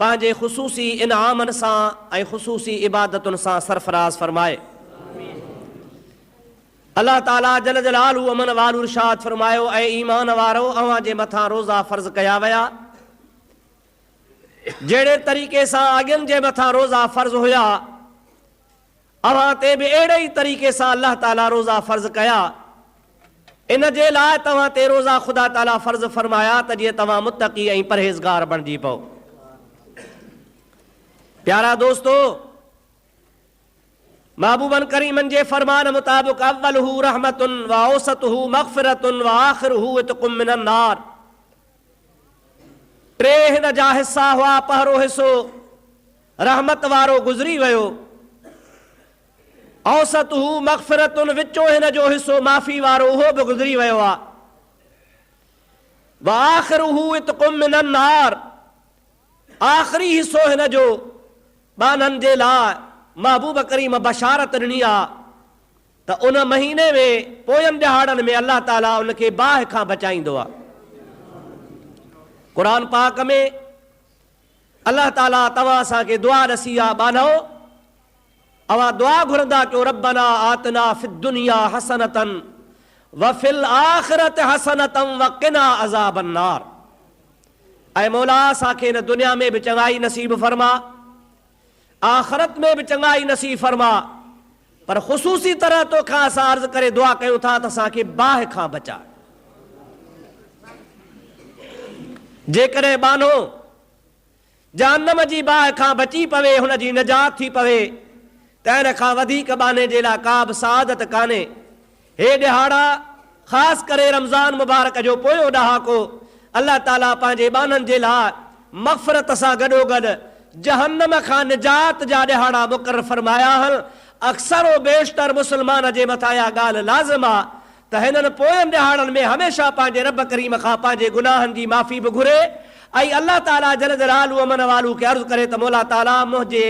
पांजे ख़ुसूसी इनामन सां ऐं ख़ुसूसी इबादतुनि सां सरफराज़ फरमाए। अल्लाह ताला जल जलालू अमन वालू इरशाद फरमायो, ऐं ईमान वारो अवां जे मथां रोज़ा फ़र्ज़ कया विया जहिड़े तरीक़े सां अॻियनि जे मथां रोज़ा फ़र्ज़ हुया, अवां ते बि अहिड़े ई तरीक़े सां अल्लाह ताला रोज़ा फ़र्ज़ कया। इन जे लाइ तव्हां ते रोज़ा ख़ुदा ताला फ़र्ज़ फरमाया त जीअं तव्हां मुत्तक़ी ऐं परहेज़गार बणिजी पओ। प्यारा दोस्तो, महबूबन करीमन जे फरमान मुताबिक़ अव्वलहू रहमतुन व औसतहू मग़फ़िरतुन व आख़िरहू इत्क़ुम मिनन नार। टे हिन जा हिस्सा हुआ। पहिरों हिस्सो रहमत वारो गुज़री वियो, औसतहू मग़फ़िरतुन विचो हिन जो हिस्सो माफ़ी वारो उहो बि गुज़री वियो आहे। व आख़िरहू इत्क़ुम मिनन नार, आख़िरी हिस्सो हिन जो बाननि जे लाइ महबूब करीम बशारत ॾिनी आहे त उन महीने में पोयनि ॾिहाड़नि में अल्लाह ताला उनखे बाहि खां बचाईंदो आहे। क़ुरान पाक में अल्लाह ताला तव्हां असांखे दुआ ॾसी आहे, बानो अवां दुआ घुरंदा कयो, रब्बना आतना फिद दुनिया हसनतन व फिल आखिरत हसनतन व क़िना अज़ाबन नार। ऐं मौला असांखे हिन दुनिया में बि चङाई नसीब फरमा, आखिरत में भी चंगाई नसीब फरमा, पर ख़ुसूसी तरह तो खां असां अर्ज़ करे दुआ कयूं था त असांखे बाहि खां बचा। जेकॾहिं बानो जहन्नम जी बाहि खां बची पवे, हुन जी निजात थी पवे, त इन खां वधीक बाने जे लाइ का बि सआदत कान्हे। हे ॾिहाड़ा ख़ासि करे रमज़ान मुबारक जो पोयों ॾहाको अल्लाह ताला पंहिंजे बाननि जे लाइ मग़फ़िरत सां गॾोगॾु जहन्नम खां निजात जा ॾिहाड़ा मुक़रर फरमाया आहिनि। अक्सर व बेशतर मुस्लमान जे मथां इहा ॻाल्हि लाज़िम आहे त हिननि पोयनि ॾिहाड़नि में हमेशह पंहिंजे रब करीम खां पंहिंजे गुनाहनि जी माफ़ी बि घुरे ऐं अल्लाह ताला जल जलालू अमन वालू खे अर्ज़ु करे त मौला ताला मुंहिंजे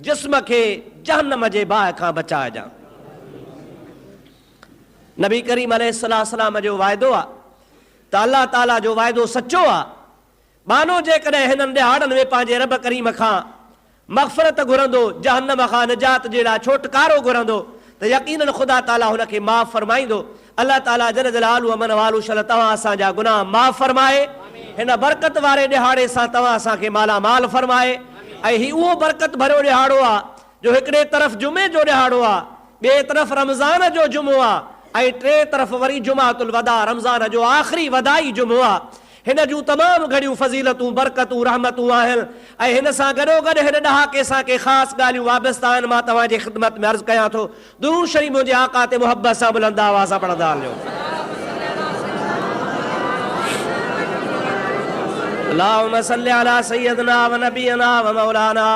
जिस्म खे जहन्नम जे बाहि खां बचाइजां। नबी करीम अलैहिस्सलाम जो वाइदो आहे त अल्लाह ताला जो वाइदो सचो आहे। बानो जेकॾहिं हिननि ॾिहाड़नि में पंहिंजे रब करीम खां मग़फ़िरत घुरंदो, जहन्नम खां निजात जे लाइ छोटकारो घुरंदो, त यक़ीनन ख़ुदा ताला हुनखे माफ़ फरमाईंदो। अल्लाह ताला जल जलालू अमन वालू शल तव्हां असांजा गुनाह माफ़ फरमाए, हिन बरकत वारे ॾिहाड़े सां तव्हां असांखे मालामाल फरमाए। ऐं ही उहो बरकत भरियो ॾिहाड़ो आहे जो हिकिड़े तरफ़ जुमे जो ॾिहाड़ो आहे, ॿिए तरफ़ रमज़ान जो जुमो आहे, ऐं टे तरफ़ वरी जुमातुल वदा रमज़ान जो आख़िरी वदाई जुमो आहे। हिन जूं तमामु घणियूं फज़ीलतूं बरकतूं रहमतूं आहिनि ऐं हिन सां गॾोगॾु हिन ॾहाके सां के ख़ासि ॻाल्हियूं वाबस्ता आहिनि। मां तव्हांजी ख़िदमत में अर्ज़ु कयां थो, दुरूद शरीफ़ मुंहिंजे आका ते मुहबत सां बुलंद आवाज़ सां पढ़ंदा हलियो। अल्लाहुम्मा सल्लि अला सय्यदना व नबियना व मौलाना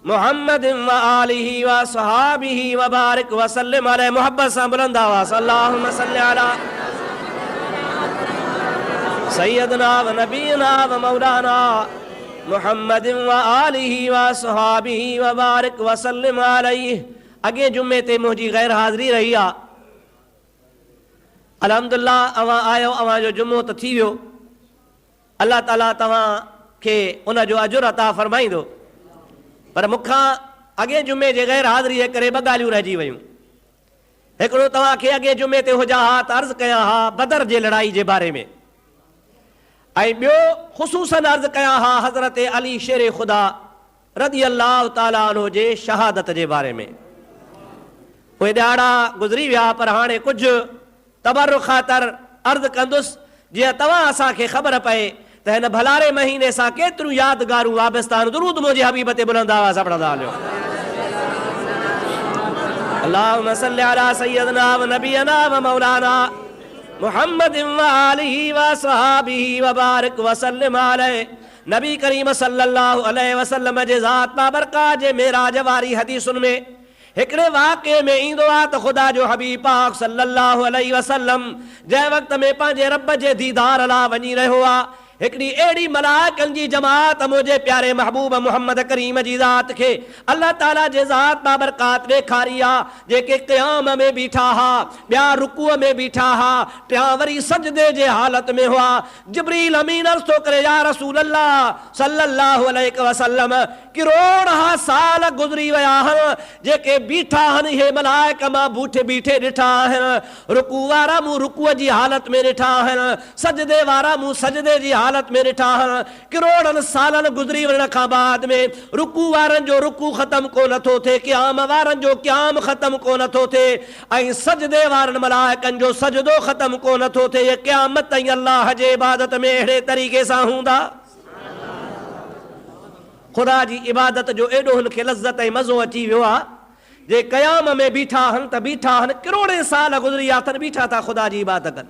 मुहम्मदिन व आलिहि व सहाबिहि व बारिक व सल्लिम अलैहि। मुहब्बत सां बुलंद आवाज़, अल्लाहुम्मा सल्लि अला सैयदना व नबीना व मौलाना मुहम्मदिन व आलिहि व सहाबिहि व बारिक व सल्लिम अलैहि। अॻे जुमे ते मुंहिंजी गैर हाज़िरी रही आहे। अल्हम्दुलिल्लाह अवां आयो, अवां जो जुमो त थी वियो। अल्लाह ताला तव्हांखे उन जो अजुर अता फरमाईंदो, पर मूंखां अॻे जुमे जे गैर हाज़िरी जे करे ॿ ॻाल्हियूं रहिजी वियूं। हिकिड़ो तव्हांखे अॻे जुमे ते हुजा हा त अर्ज़ु कयां हा बदर जे लड़ाई जे बारे में, ऐं ॿियो ख़ुसूसन अर्ज़ु कयां हा हज़रत अली शेर ख़ुदा रज़ी अल्लाह ताला अन्हु जे शहादत जे बारे में। उहे ॾिहाड़ा गुज़री विया, पर हाणे कुझु तबरुख़ ख़ातिर अर्ज़ु कंदुसि जीअं तव्हां असांखे ख़बर पए त हिन भलारे महीने सां केतिरियूं यादगारूं वाबस्ता आहिनि। दुरूद मुंहिंजे हबीब ते बुलंद आवाज़ सां पढ़ंदा हलियो। अल्लाहुम्मा सल्लि अला सय्यदना व नबियना व मौलाना मुहम्मदिन व आलिहि व सहाबिहि व बारिक व सल्लिम अलैहि। नबी करीम सल्लल्लाहु अलैहि वसल्लम जे ज़ात बाबरकात जे मेराज वारी हदीसुनि में हिकिड़े वाक़े में ईंदो आहे त ख़ुदा जो हबीब पाक सल्लल्लाहु अलैहि वसल्लम जंहिं वक़्त में पंहिंजे रब जे दीदार लाइ वञी रहियो आहे, हिकड़ी अहिड़ी मलाइकनि जी जमात मुझे प्यारे महबूब मोहम्मद करीम जी ज़ात खे अल्लाह ताला जे ज़ात बाबरकात ॾेखारी आहे जेके क़याम में बीठा हा, ॿिया रुकूअ में बीठा हा, टिया वरी सजदे जे हालत में हुआ। जिब्रील अमीन अर्ज़ थो करे या रसूल अल्लाह सल्लल्लाहु अलैहि वसल्लम करोड़ साल गुज़री विया आहिनि जेके बीठा आहिनि हे मलाइक मां बूठे बीठे ॾिठा आहिनि, रुकू वारा मूं रुकूअ जी हालत में ॾिठा आहिनि, सजदे वारा मूं सजदे जी हालत में ॾिठा आहिनि। करोड़नि सालनि गुज़री वञण खां बाद में रुकू वारनि जो रुकू ख़त्म कोन थो थिए, क़याम वारनि जो क़याम ख़त्म कोन थो थिए, ऐं सजदे वारनि मलाइकनि जो सजदो ख़त्म कोन थो थिए। ये क़यामत ताईं अल्लाह जे इबादत में अहिड़े तरीक़े सां हूंदा। ख़ुदा जी इबादत जो एॾो हिनखे लज़्ज़त ऐं मज़ो अची वियो आहे जे क़याम में बीठा आहिनि त बीठा आहिनि, करोड़े साल गुज़री विया अथनि, बीठा था ख़ुदा जी इबादत कनि।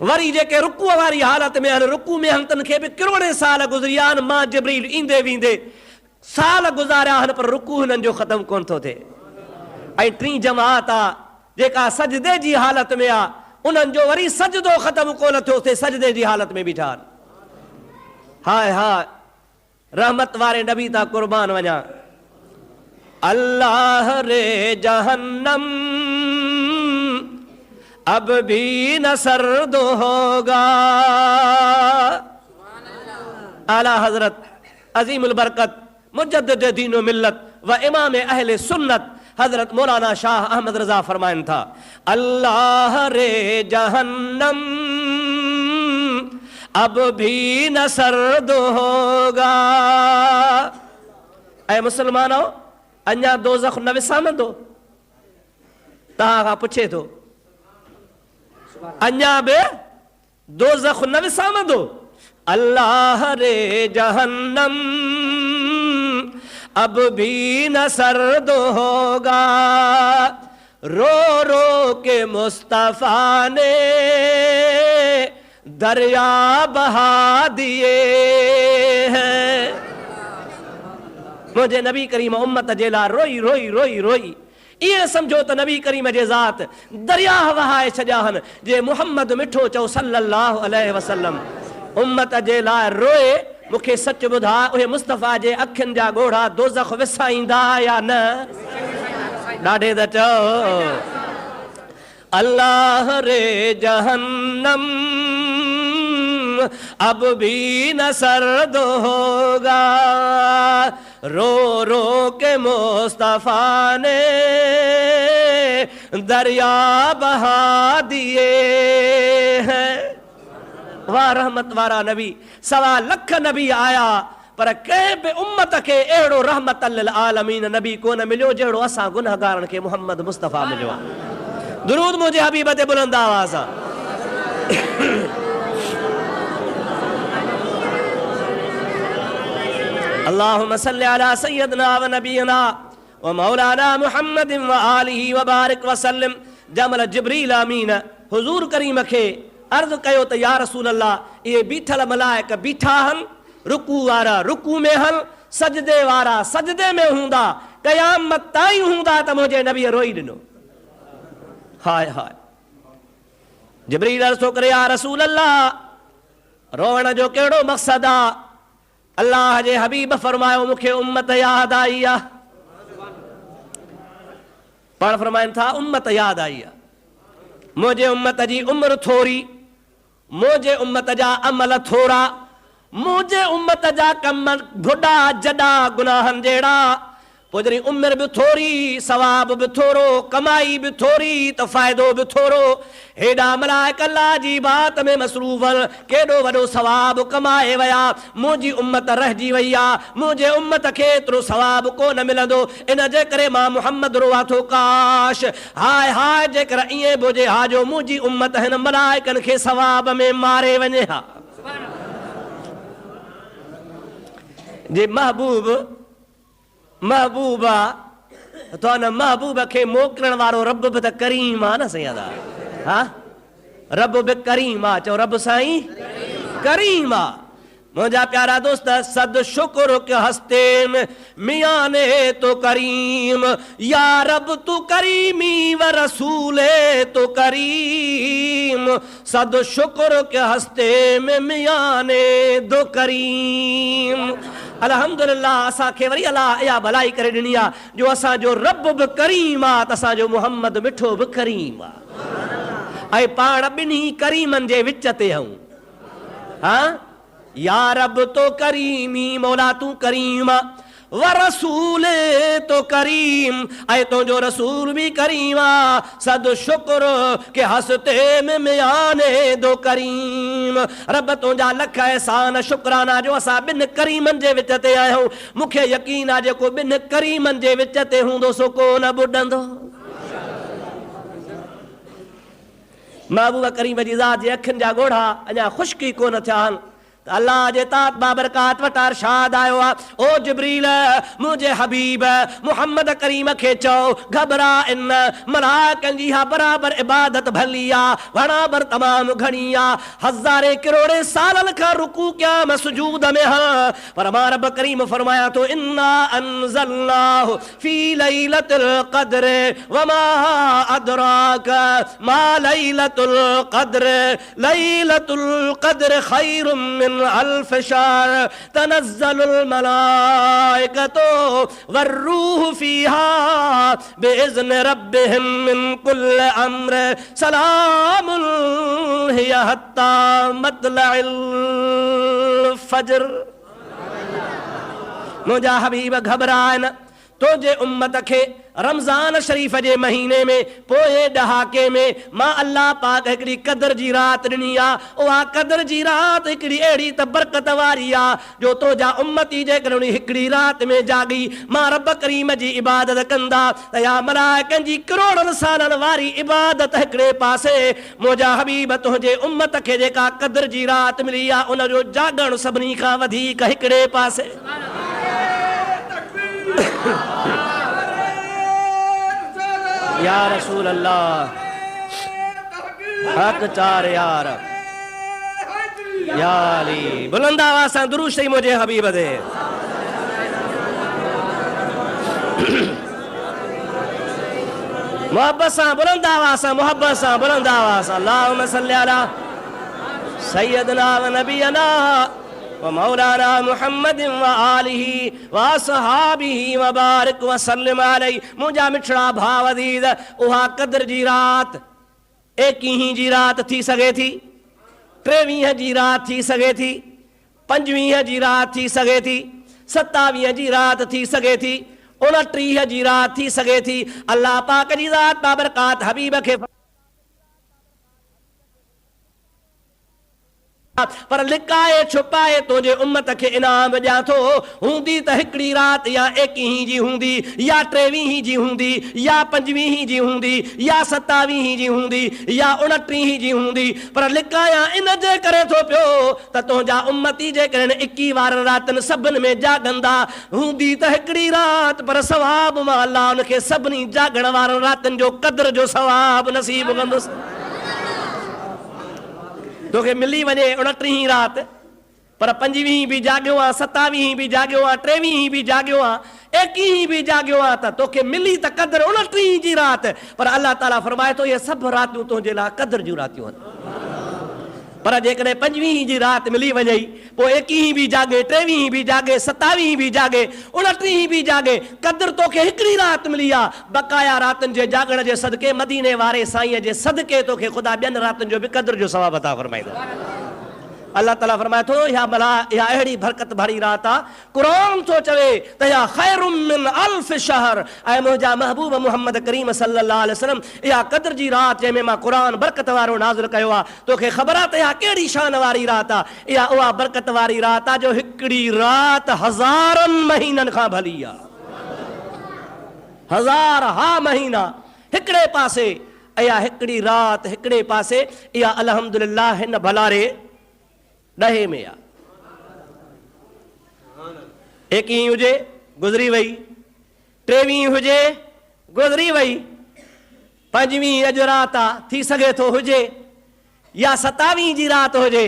वरी जेके रुकूअ वारी हालत में आहिनि, रुकू में आहिनि, तन खे बि करोड़े साल गुज़री विया आहिनि। मां जिब्रील ईंदे वेंदे साल गुज़ारिया आहिनि पर रुकू हिननि जो ख़त्म कोन थो थिए। ऐं टी जमात आहे जेका सजदे जी हालत में आहे, उन्हनि जो वरी सजदो ख़त्म कोन थियो थिए, सजदे जी हालत में बीठा आहिनि। हाय हाय रहमत वारे नबी ता कुर्बान वञा। अल्लाह रे जहन्नम अब भी न सर्द होगा। आला हजरत अजीमुल बरकत मुजद्दिद दीन व मिल्लत व इमाम अहले सुन्नत हजरत मौलाना शाह अहमद रजा फरमाइन था, अल्लाह रे जहन्नम अब भी न सर्द होगा। ऐ मुसलमानों, अञा दोज़ख न विसामंदो? तव्हां खां पुछे थो, अञा बि दोज़ख न विसामंदो? अल्लाह रे जहन्नम अब भी न सर्द होगा। रो रो के मुस्तफा ने दरिया बहा दिए हैं। मुझे नबी करीम उम्मत जे लाइ रोई रोई रोई रोई ये समझो तो नबी करीम जे ज़ात दरिया वहाए छॾिया आहिनि। जे मुहम्मद मिठो चओ सल्लल्लाहु अलैहि वसल्लम उम्मत जे लाइ रोए, मूंखे सच ॿुधा उहे मुस्तफ़ा जे अखियुनि जा ॻोढ़ा दोज़ख विसाईंदा या न? ॾाढे त चओ अल्लाह रे जहन्नम अब भी न सर्द होगा। रो रो के मुस्तफा ने दरिया बहा दिए हैं। वाह रहमत वारा नबी, सवा लख नबी आया पर कंहिं बि उम्मत खे अहिड़ो रहमत लिल आलमीन नबी कोन मिलियो जहिड़ो असां गुनहगारनि खे मुहम्मद मुस्तफ़ा मिलियो आहे। दुरूद मुंहिंजे हबीब ते बुलंद आवाज़ सां। अल्लाहुम्मा सल्लि अला सय्यदना व नबीना व मौलाना मुहम्मद व आलिहि व बारिक व सल्लम। जमल जिब्रील अमीन हुजूर करीम खे अर्ज़ कयो त या रसूल अल्लाह, इहे बीठल मलाइक बीठा आहिनि, रुकू वारा रुकू में आहिनि, सजदे वारा सजदे में हूंदा, क़यामत ताईं हूंदा त मुंहिंजे नबी रोई ॾिनो। हाय हाय जिब्रील अर्ज़ थो करे या रसूल अल्लाह, रोअण जो कहिड़ो मक़सदु आहे? अल्लाह जे हबीब फरमायो मूंखे उम्मत यादि आई आहे। पाण फरमाइनि था उम्मत यादि आई आहे। मुंहिंजे उम्मत जी उम्र थोरी, मुंहिंजे उम्मत जा अमल थोरा, मुंहिंजे उम्मत जा कम बुढा जॾा गुनाहनि जहिड़ा। पोइ जॾहिं उमिरि बि थोरी, सवाब बि थोरो, कमाई बि थोरी त फ़ाइदो बि थोरो। हेॾा मलाइक अल्लाह जी बात में मसरूफ़, केॾो वॾो सवाब कमाए विया, मुंहिंजी उम्मत रहिजी वई आहे, मुंहिंजे उम्मत खे एतिरो सवाब कोन मिलंदो। इन जे करे मां मुहम्मद रोआ थो, काश हाय हाय जेकर ईअं बि हुजे हा जो मुंहिंजी उम्मत हिन मलाइकनि खे सवाब में मारे वञे हा। जे महबूब महबूबा तो न महबूब खे मोकिलण वारो रब बि त करीम आहे न सैयदा। हा रब बि करीम आहे, चओ रब साईं करीम आहे। मुझा प्यारा दोस्त, सद शुक्र के हस्ते में मियाँ ने तो करीम, या रब तू करीमी व रसूले तो करीम, सद शुक्र के हस्ते में मियाँ ने दो करीम। अल्हम्दुलिल्लाह असांखे वरी अल्लाह इहा भलाई करे ॾिनी आहे जो असांजो रब बि करीम आहे त असांजो मुहम्मद मिठो बि करीम आहे। ऐं पाण ॿिन्ही करीमनि जे विच ते आहियूं। हा, या रब तो करीमी, मौला तू करीम व रसूल तो करीम, ऐं तुंहिंजो रसूल भी करीम आहे। सद शुक्र के हस्ते में मियाने दो करीम। रब तुंहिंजा लख एहसान शुक्राना जो असां ॿिनि करीमनि जे विच ते आहियूं। मूंखे यकीन आहे जेको ॿिनि करीमनि जे विच ते हूंदो सो को न ॿुॾंदो। महबूब करीम जी ज़ात जे अखियुनि जा ॻोढ़ा अञा ख़ुश्की कोन थिया आहिनि। अल्लाह जे तात बाबरकात वटि अरशाद आयो आहे, ओ जिब्रील मुंहिंजे हबीब मुहम्मद करीम खे चओ घबरा इन, मलाइकनि जी हा बराबर इबादत भली आहे, बराबर तमामु घणी आहे, हज़ारे करोड़े सालनि खां रुकू क़याम सुजूद में हा। पर मां रब करीम फरमाया तो इन्ना अंज़लनाहु फी लैलतिल क़द्र वमा अदराक मा लैलतुल क़द्र, लैलतुल क़द्र खैरुम मिन अल्फ शहर तनज़्ज़लुल मलाइकतु वर्रूह फीहा बिइज़्नि रब्बिहिम मिन कुल्लि अम्र सलामुन हिया हत्ता मत्लइल फज्र। मुंहिंजा हबीब घबराइन, तुंहिंजे उम्मत खे रमज़ान शरीफ जे महीने में पोए ॾहाके में मां अल्लाह पाक हिकिड़ी क़द्र जी रात ॾिनी आहे। उहा क़द्र जी रात हिकिड़ी अहिड़ी त बरकत वारी आहे जो तुंहिंजा उम्मती जेकॾहिं हिकिड़ी रात में जागी मां रब करीम जी इबादत कंदा त या मलाइकनि जी करोड़नि सालनि वारी इबादत हिकिड़े पासे, मुंहिंजा हबीब तुंहिंजे उम्मत खे जेका क़द्र जी रात मिली आहे उनजो जागण सभिनी खां वधीक हिकिड़े पासे। या रसूल अल्लाह हक चार यार, या अली बुलंद आवाज़ सां दुरूद शरीफ़ मुंहिंजे हबीब दे। मोहब्बत सां बुलंद आवाज़ सां, मोहब्बत सां बुलंद आवाज़ सां अल्लाहुम्मा सल्ली अला सय्यदना व नबियना व मौलाना मुहम्मद व आलिही व असहाबिही व बारिक व सल्लिम अलैहि। मुंहिंजा मिठड़ा भाव अज़ीज़, उहा क़द्र जी रात 21 जी रात थी सघे थी, 23 जी रात थी सघे थी, 25 जी रात थी सघे थी, 27 जी रात थी सघे थी, 29 जी रात थी सघे थी। अल्लाह पाक जी ज़ात बाबरकात हबीब खे पर लिकाए छुपाए तुंहिंजे उम्मत खे इनाम ॾियां थो। हूंदी त हिकिड़ी रात या 21 जी हूंदी, या 23 जी हूंदी, या 25 जी हूंदी, या 27 जी हूंदी, या 29 जी हूंदी, पर लिकाया इन जे करे थो पियो त तुंहिंजा उम्मती जेकॾहिं 21 वारनि रातनि सभिनि में जागंदा हूंदी त हिकिड़ी रात, पर सवाब मां अल्लाह उनखे सभिनी जागण वारनि रातनि जो क़द्र जो सवाब नसीब कंदुसि। तोखे मिली वञे 29 रात, पर 25 भी जागियो आहे, 27 भी जागियो आहे, 23 भी जागियो आहे, 21 भी जागियो आहे, त तोखे मिली त क़द्र 29 जी रात, पर अल्लाह ताला फरमाए थो ये सभु रातियूं तुंहिंजे लाइ क़द्र जूं रातियूं आहिनि। पर जेकॾहिं 25 जी रात मिली वञे पोइ 21 भी जागे, 23 भी जागे, 27 भी जागे, 29 भी जागे, क़द्र तोखे हिकिड़ी रात मिली आहे। बकाया रातनि जे जागण जे सदके मदीने वारे साईं जे सदके तोखे ख़ुदा ॿियनि रातनि जो बि क़द्र जो सवाब अता फरमाईंदो। अल्लाह ताला फरमाए थो या अहिड़ी बरकत भरी रात आहे, क़ुरान थो चवे त या खैरुम मिन अल्फ शहर। ऐं मुंहिंजा महबूब मुहम्मद करीम सल्लल्लाहु अलैहि वसल्लम, इहा क़द्र जी रात जंहिंमें मां क़ुरान बरकत वारो नाज़िल कयो आहे, तोखे ख़बर आहे त इहा कहिड़ी शान वारी रात आहे। इहा उहा बरकत वारी रात आहे जो हिकिड़ी रात हज़ारनि महीननि खां भली आहे। हज़ार हा महीना हिकिड़े पासे, इहा हिकिड़ी रात हिकिड़े पासे, इहा अल्हम्दुलिल्लाह हिन भलारे ॾहे में आहे। 21 हुजे गुज़री वई, 23 हुजे गुज़री वई, 25 अॼु रात आहे, थी सघे थो हुजे, या 27 जी रात हुजे,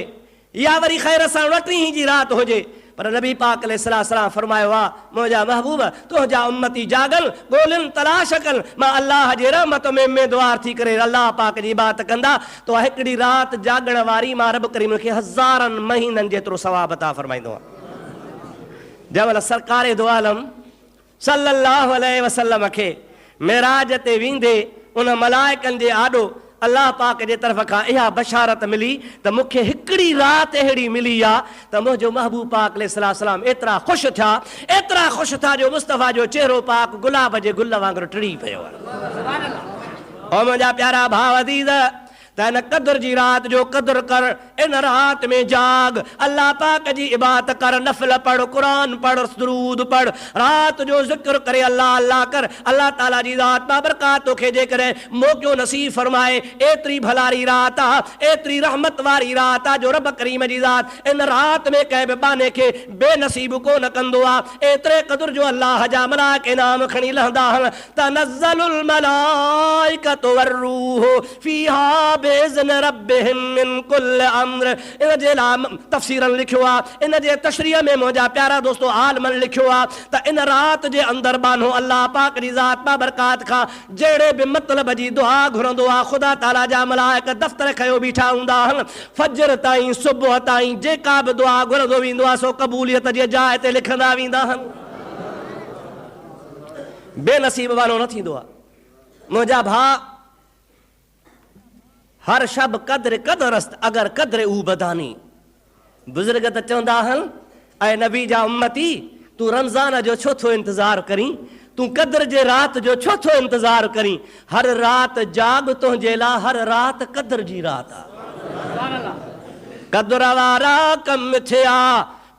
या वरी ख़ैर सां 29 जी रात हुजे। पर नबी पाक अलैहिस्सलाम फरमायो आहे मुंहिंजा महबूब तुंहिंजा उम्मती जागल ॻोल्हनि तलाश कनि मां अल्लाह जे रहमत में उम्मीदवार थी करे अल्लाह पाक जी इबादत कंदा तो हिकिड़ी रात जागण वारी मां रब करीम खे हज़ारनि महीननि जेतिरो सवाब अता फरमाईंदो आहे। जंहिंमहिल सरकारे दो आलम सल्लल्लाहु अलैहि वसल्लम खे मेराज ते वेंदे उन मलाइकनि जे आॾो अल्लाह पाक जे तरफ़ खां इहा बशारत मिली त मूंखे हिकिड़ी रात अहिड़ी मिली आहे त मुंहिंजो महबूब पाक अलैहिस्सलाम एतिरा ख़ुशि था जो मुस्तफ़ा जो चेहरो पाक गुलाब जे गुल वांगुरु टिड़ी पियो आहे। ओ मुंहिंजा प्यारा भाउ अज़ीज़ त इन क़द्र जी रात जो क़द्र कर, इन रात में जाग, अल्लाह पाक जी इबादत कर, नफल पढ़, कुरान पढ़, दुरूद पढ़, रात जो जिक्र करे, अल्लाह अल्लाह कर। अल्लाह ताला जी ज़ात बाबरकात तोखे जेकॾहिं मौक़ो नसीब फरमाए एतिरी भलारी रात आहे, एतिरी रहमत वारी रात आहे जो रब करीम जी ज़ात इन रात में कंहिं बि बाने खे बेनसीब कोन कंदो आहे। एतिरे क़द्र जो अल्लाह जा मलाइका नाम खणी लहंदा आहिनि तनज़्ज़लुल मलाइकतु वरूह फीहा बेज़न रब्बिहिम मिन कुल्ल अम्र। इन जे लाइ तफ़सीरन लिखियो आहे, इन जे तशरीह में मुंहिंजा प्यारा दोस्तो आलमन लिखियो आहे त इन रात जे अंदरि बानो अल्लाह पाक जी ज़ात बाबरकात खां जहिड़े बि मतिलब जी दुआ घुरंदो आहे ख़ुदा ताला जा मलाइका दफ़्तर खयो बीठा हूंदा आहिनि। फजर ताईं सुबुह ताईं जेका बि दुआ घुरंदो वेंदो आहे सो क़बूलियत जे जाइ ते लिखंदा वेंदा आहिनि। बेनसीब वारो न थींदो आहे। मुंहिंजा भाउ हर शब कद्र कदरस्त अगर कद्र ऊ बदानी। बुजुर्ग त चवंदा आहिनि ऐं नबी जा उम्मती तूं रमज़ान जो छो थो इंतज़ार करीं, तूं कद्र जे रात जो छो थो इंतज़ार करीं। हर रात जाग तुंहिंजे लाइ हर रात कद्र जी रात आहे। कद्र वारा कम थिया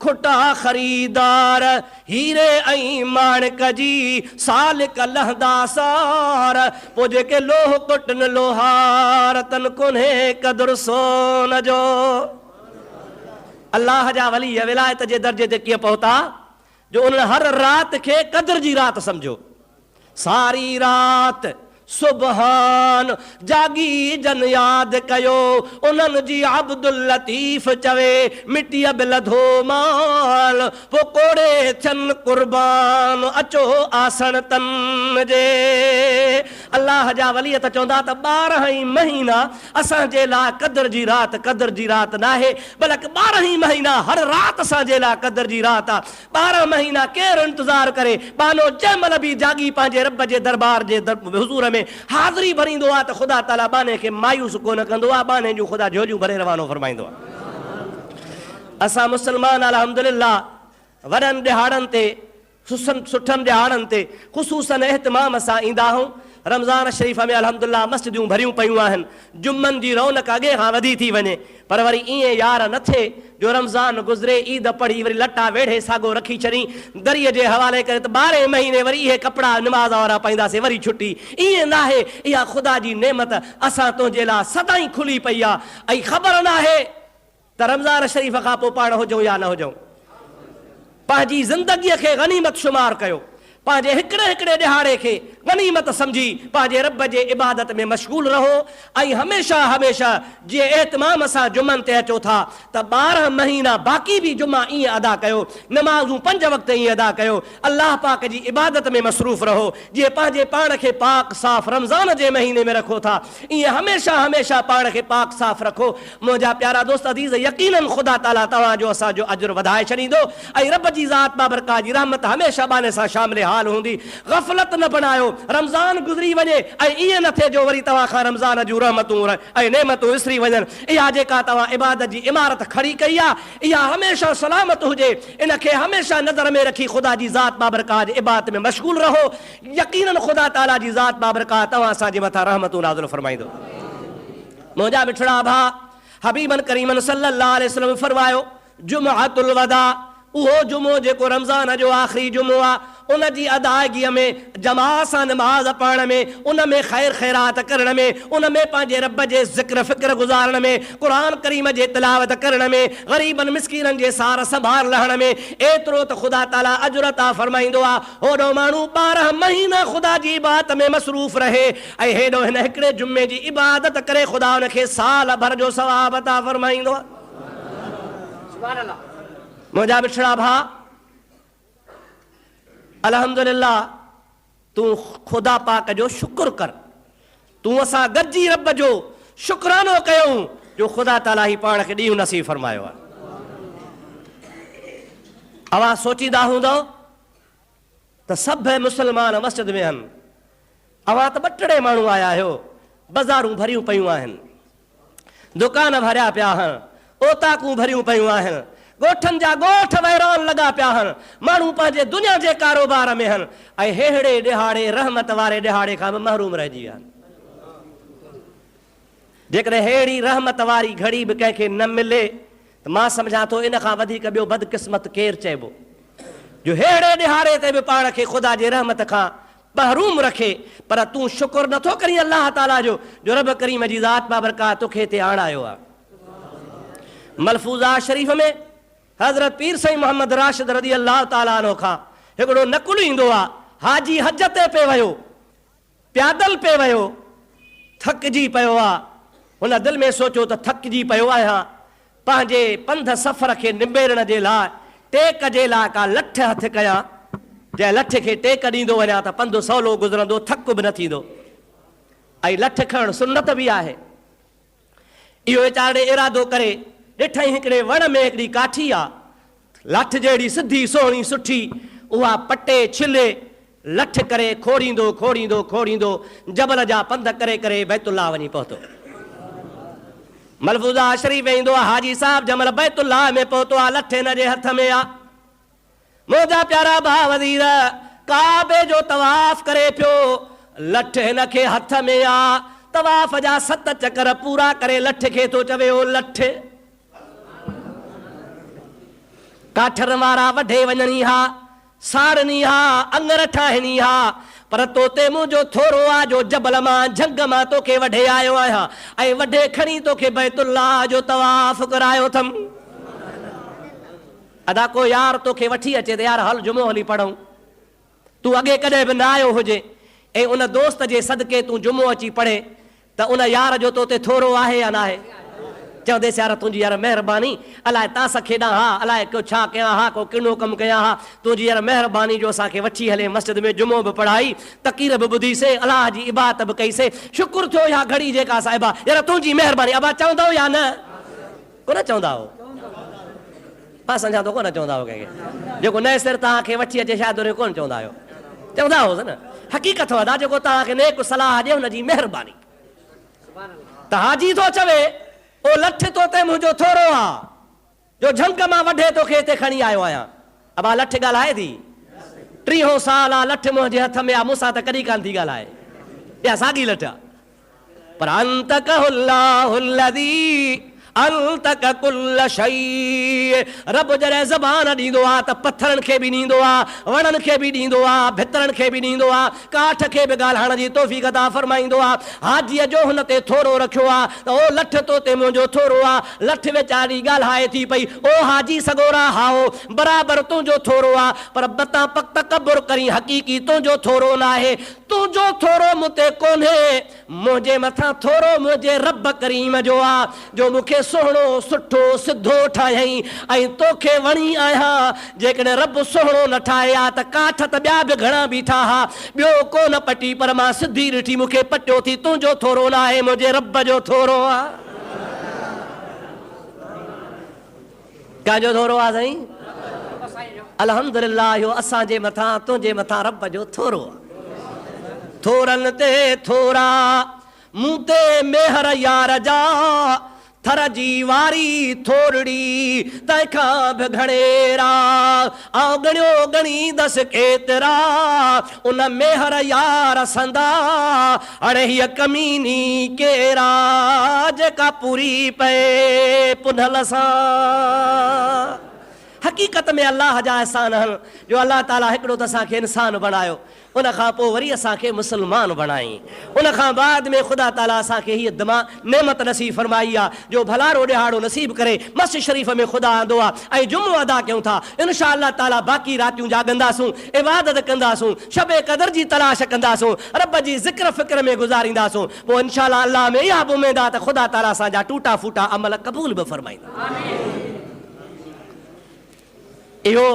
खुटा ख़रीदार, हीरे ऐं माणक जी सालिक लहंदा सार, पोइ जेके लोह कुटन लोहार तन कोन्हे कद्र सोन जो। अल्लाह जा वली विलायत जे दर्जे ते कीअं पहुता जो उन्हनि हर रात खे कद्र जी रात सम्झो। सारी रात सुबहान जागी जन याद कयो, उन्हनि जी अब्दुल लतीफ़ चवे मिटीअ बि लधो माल, पोइ कोड़े थियनि कुर्बान अचो आसन तन जे। अल्लाह जा वली त चवंदा त 12 ई महीना असांजे लाइ कद्र जी रात न आहे, बल्कि 12 ई महीना हर रात असांजे लाइ कद्र जी रात आहे। 12 महीना केरु इंतज़ार करे बानो जंहिं महिल बि जागी पंहिंजे रब जे दरबार जे हुज़ूर में हाज़िरी भरींदो आहे त ख़ुदा ताला बाने खे मायूस कोन कंदो आहे, बाने जूं ख़ुदा झोलियूं भरे रवानो फरमाईंदो आहे। असां मुस्लमान अल्हम्दुलिल्लाह वॾनि ॾिहाड़नि ते सुठनि ॾिहाड़नि ते ख़ुसूसन एहतमाम सां ईंदा आहियूं। रमज़ान शरीफ़ में अल्हम्दुलिल्लाह मस्जिदूं भरियूं पियूं आहिनि, जुम्मनि जी रौनक अॻे खां वधी थी वञे। पर वरी ईअं यार न थिए जो रमज़ान गुज़रे ईद पढ़ी वरी लटा वेढ़े साॻो रखी छॾी दरीअ जे हवाले करे त 12 महीने वरी इहे कपिड़ा नमाज़ वारा पाईंदासीं वरी छुटी। ईअं न आहे, इहा ख़ुदा जी नेमत असां तुंहिंजे लाइ सदाईं खुली पई आहे। ऐं ख़बर न आहे त रमज़ान शरीफ़ खां पोइ पाण हुजूं या न हुजूं। पंहिंजी ज़िंदगीअ खे गनीमत शुमार कयो, पंहिंजे हिकिड़े हिकिड़े ॾिहाड़े खे गनीमत सम्झी पंहिंजे रब जे इबादत में मशगूल रहो। ऐं हमेशह जीअं एहतमाम सां जुमनि ते अचो था त 12 महीना बाक़ी बि जुमा ईअं अदा कयो, नमाज़ूं 5 वक़्त ईअं अदा कयो, अल्लाह पाक जी इबादत में मसरूफ़ रहो। जीअं पंहिंजे पाण खे पाक साफ़ रमज़ान जे महीने में रखो था, ईअं हमेशह पाण खे पाक साफ़ रखो। मुंहिंजा प्यारा दोस्त अज़ीज़, यकीनन ख़ुदा ताला तव्हांजो असांजो अजुर वधाए छॾींदो ऐं रब जी ज़ात बाबरकात जी रहमत हमेशह बाने सां शामिल हाल हूंदी। गफ़लत न बनायो, रमज़ान गुज़री वञे ऐं ईअं न थिए जो वरी तव्हां खां रमज़ान जूं रहमतूं ऐं नेमतूं विसरी वञनि। इहा जेका तव्हां इबादत जी इमारत खड़ी कई आहे, इहा हमेशह सलामत हुजे। इनखे हमेशह नज़र में रखी ख़ुदा जी ज़ात बाबरकात इबादत में मशगूल रहो। यकीनन ख़ुदा ताला जी ज़ात बाबरकात तव्हां असांजे मथां रहमतूं नाज़िल फरमाईंदो। मुंहिंजा मिठड़ा भाउ हबीबन करीमन सल्लल्लाहु अलैहि वसल्लम फरमायो जुमअतुल वदा, उहो जुमो जेको रमज़ान जो आख़िरी जुमो आहे, उन जी अदायगीअ में जमात सां नमाज़ पढ़ण में, उन में ख़ैर ख़ैरात करण में, उन में पंहिंजे रब जे ज़िक्र फ़िक्र गुज़ारण में, क़ुरान करीम जे तिलावत करण में, ग़रीबनि मिस्कीननि जे सार संभाल लहण में एतिरो त ख़ुदा ताला अजुर अता फरमाईंदो आहे। होॾो माण्हू 12 महीना ख़ुदा जी इबादत में मसरूफ़ रहे ऐं हेॾो हिन हिकिड़े जुमे जी इबादत करे ख़ुदा हुनखे साल भर जो सवाब अता फरमाईंदो आहे। मुझा बिछड़ा भा, अल्हम्दुलिल्लाह तू खुदा पाक जो शुक्र कर, तू असा गजी रब जो शुक्रानो कयूं जो खुदा ताला ही पाण के ॾींहुं नसीब फरमायो आहे। अवां सोचींदा हूंदो त सभु मुस्लमान मस्जिद में आहिनि, अवां त ॿटड़े माण्हू आया आहियो, बाज़ारूं भरियूं पियूं आहिनि, दुकान भरिया पिया आहिनि, ओताकूं भरियूं पियूं आहिनि, ॻोठनि जा ॻोठ वैरान लॻा पिया आहिनि, माण्हू पंहिंजे दुनिया जे कारोबार में आहिनि ऐं हेड़े ॾिहाड़े रहमत वारे ॾिहाड़े खां बि महरूम रहिजी विया आहिनि। जेकॾहिं अहिड़ी रहमत वारी घड़ी बि कंहिंखे न मिले त मां सम्झां थो इन खां वधीक ॿियो बदकिस्मत केरु चइबो जो हेड़े ॾिहाड़े ते बि पाण खे ख़ुदा जे रहमत खां महरूम रखे। पर तूं शुक्र नथो करीं अलाह ताला जो रब करीम जी ज़ात बाबरकात तोखे हिते आणायो आहे। मलफूज़ा शरीफ़ में हज़रत पीर साईं मोहम्मद राशिद रज़ी अल्लाह ताला अन्हु खां हिकिड़ो नकुल ईंदो आहे। हाजी हज ते पे वियो, प्यादल पे वियो, थकिजी पियो आहे, हुन दिलि में सोचियो त थकिजी पियो आहियां, पंहिंजे पंध सफ़र खे निबेरण जे लाइ टेक जे लाइ का लठ हथ कयां, जंहिं लठ खे टेक ॾींदो वञा त पंधु सवलो गुज़रंदो, थक बि न थींदो ऐं लठ खणणु सुन्नत बि आहे। इहो वीचारे इरादो करे ॾिठई हिकिड़े वण में हिकिड़ी काठी आहे, लठ जहिड़ी सिधी सोहणी सुठी, उहा पटे छिले लठ करे खोड़ींदो खोड़ींदो खोड़ींदो जबल जा पंध करे करे बैतुल्लाह वञी पहुतो। मलफूज़ा शरीफ़ ईंदो आहे, हाजी साहब जमल बैतुल्लाह में पहुतो आहे, लठ हिन जे हथ में आहे। मुंहिंजा प्यारा भाउ वज़ीर काबे जो तवाफ़ करे पियो, लठ हिन खे हथ में आहे, तवाफ़ जा 7 चकर पूरा करे लठ खे थो चवे ओ लठ। काठर वारा वढे वञणी हा, साड़नी हा, अंगर ठाहिणी हा, पर तोते मुंहिंजो थोरो आहे जो जबल मां झंग मां तोखे वढे आयो आहियां ऐं वढे खणी तोखे बैतुल्लाह जो तवाफ़ करायो अथमि। अदा को यार तोखे वठी अचे त यार हल जुमो हली पढ़ूं, तूं अॻे कॾहिं बि न आयो हुजे ऐं उन दोस्त जे सदके तूं जुमो अची पढ़े त उन यार जो तोते थोरो आहे या न आहे? चवंदेसि यार तुंहिंजी यार महिरबानी, अलाए तास खेॾां हा, अलाए को छा कयां हा, को किनो कमु कयां हा, तुंहिंजी यार महिरबानी जो असांखे वठी हले मस्जिद में जुमो बि पढ़ाई, तक़ीर बि ॿुधीसीं, अलाह जी इबादत बि कईसीं, शुकुर थियो इहा घड़ी जेका साहिबा यार तुंहिंजी महिरबानी। अबा चवंदो या न? कोन चवंदा हो, मां सम्झां थो कोन चवंदा हो कंहिंखे, जेको नए सिर तव्हांखे वठी अचे शायदि उन कोन चवंदा आहियो, चवंदा हुओसि न। हक़ीक़त वधा जेको तव्हांखे नेक सलाह ॾिए हुनजी महिरबानी। त हाजी थो चवे ओ लठ तोते मुंहिंजो थोरो आहे जो झंग मां वढे तोखे हिते खणी आयो आहियां। अबा लठ ॻाल्हाए थी? 30 साल आहे लठ मुंहिंजे हथ में आहे, मूंसां त कॾहिं कान थी ॻाल्हाए, इहा साॻी लठ आहे। पर अंत कहुल्लाहुल्लज़ी अंतक कुल्ल शै, रब जॾहिं ज़बान ॾींदो आहे त पथरनि खे बि ॾींदो आहे, वणनि खे बि ॾींदो आहे, भितरनि खे बि ॾींदो आहे, काठ खे बि ॻाल्हाइण जी तौफ़ीक़ अता फरमाईंदो आहे। हाजीअ जो हुन ते थोरो रखियो आहे त ओ लठ तोते मुंहिंजो थोरो आहे। लठ वीचारी ॻाल्हाए थी पई, ओ हाजी सगोरा हाओ बराबरि तुंहिंजो थोरो आहे, पर बता तकबुर करी हक़ीक़ी तुंहिंजो थोरो न आहे, तुंहिंजो थोरो मूं ते कोन्हे, मुंहिंजे मथां थोरो मुंहिंजे रब करीम जो आहे जो मूंखे सोहणो सुठो सिधो ठाहियईं ऐं तोखे वणी आहियां। जेकॾहिं रब सोहणो न ठाहे हा त काठ त ॿिया बि घणा बीठा हा, ॿियो कोन पटी, पर मां सिधी ॾिठी मूंखे पटियो थी, तुंहिंजो थोरो न आहे, मुंहिंजे रब जो थोरो आहे। कंहिंजो थोरो आहे साईं? अल्हम्दुलिल्लाह, इहो असांजे मथां तुंहिंजे मथां रब जो थोरो आहे। थोरनि ते थोरा मूं ते मेहर यार जा, थर जी वारी थोरड़ी तंहिंखां बि घणेरा, आउं ॻणियो ॻणी दस केतिरा उन मेहर यार संदा, हाणे हीअ कमीनी केरा जेका पूरी पए पुनल सां। हक़ीक़त में अल्लाह जा एहसान आहिनि जो अल्लाह ताला हिकिड़ो त असांखे इंसान बणायो, उन खां पोइ वरी असांखे मुस्लमान बणाई, उन खां बाद में ख़ुदा ताला असांखे हीअ नेमत नसीब फरमाई आहे जो भलारो ॾिहाड़ो नसीब करे मस्जिद शरीफ़ में ख़ुदा आंदो आहे ऐं जुमो अदा कयूं था। इंशा अल्लाह ताला बाक़ी रातियूं जाॻंदासूं, इबादत कंदासूं, शबे क़दर जी तलाश कंदासूं, रब जी ज़िक्र फ़िक्र में गुज़ारींदासूं। पोइ इंशा अल्लाह में इहा बि उमेद आहे त ख़ुदा ताला असांजा टूटा फूटा अमल क़बूल बि फरमाईंदा। इहो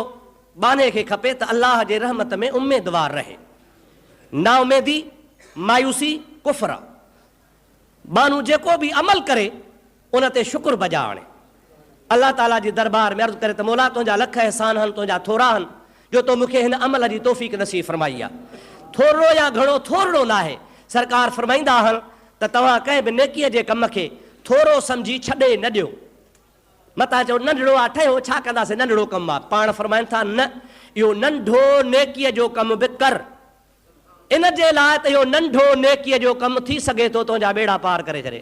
बाने खे खपे त अल्लाह जे रहमत में उम्मीदवार रहे। ना उमेदी, मायूसी, कुफर। बानू जेको भी अमल करे उन ते शुक्र बजा आणे। अल्लाह ताला जी दरबार में अर्ज़ करे त मौला तुंहिंजा लख एहसान हन, तुंहिंजा थोरा हन जो तो मूंखे हिन अमल जी तौफ़ीक़ नसीब फरमाई आहे। थोरो या घणो थोरो न आहे। सरकार फरमाईंदा आहिनि त तव्हां कंहिं बि नेकीअ जे कम खे थोरो सम्झी छॾे न ॾियो। मता चओ नंढड़ो आहे ठहियो, छा कंदासीं, नंढड़ो कमु आहे। पाण फरमाइनि था न, इहो नंढो नेकीअ जो कमु बि कर। इन जे लाइ त इहो नंढो नेकीअ जो कमु थी सघे थो तुंहिंजा बेड़ा पार करे छॾे।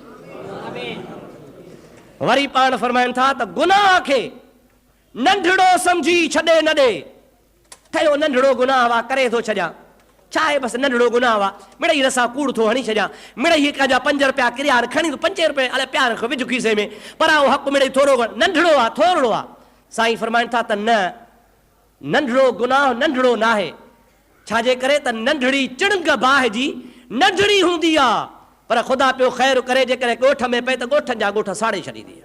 वरी पाण फरमाइनि था त गुनाह खे नंढड़ो सम्झी छॾे न ॾे। ठहियो नंढड़ो गुनाह आहे, करे थो छॾियां, छा आहे, बसि नंढड़ो गुनाह आहे, मिड़ई रसा कूड़ थो हणी छॾियां, मिड़ई कंहिंजा 5 रुपया किरिया खणी 5 रुपए अलाए प्यार खे विझ खीसे में, पर उहो हक़ मिड़ई थोरो नंढड़ो आहे, थोरो आहे। साईं फरमाइनि था त न, नंढड़ो गुनाह नंढड़ो न आहे। छाजे करे त नंढड़ी चिणग बाहि जी नंढड़ी हूंदी आहे, पर ख़ुदा पियो ख़ैर करे जेकॾहिं ॻोठ में पए त ॻोठनि जा ॻोठ साड़े छॾींदी आहे।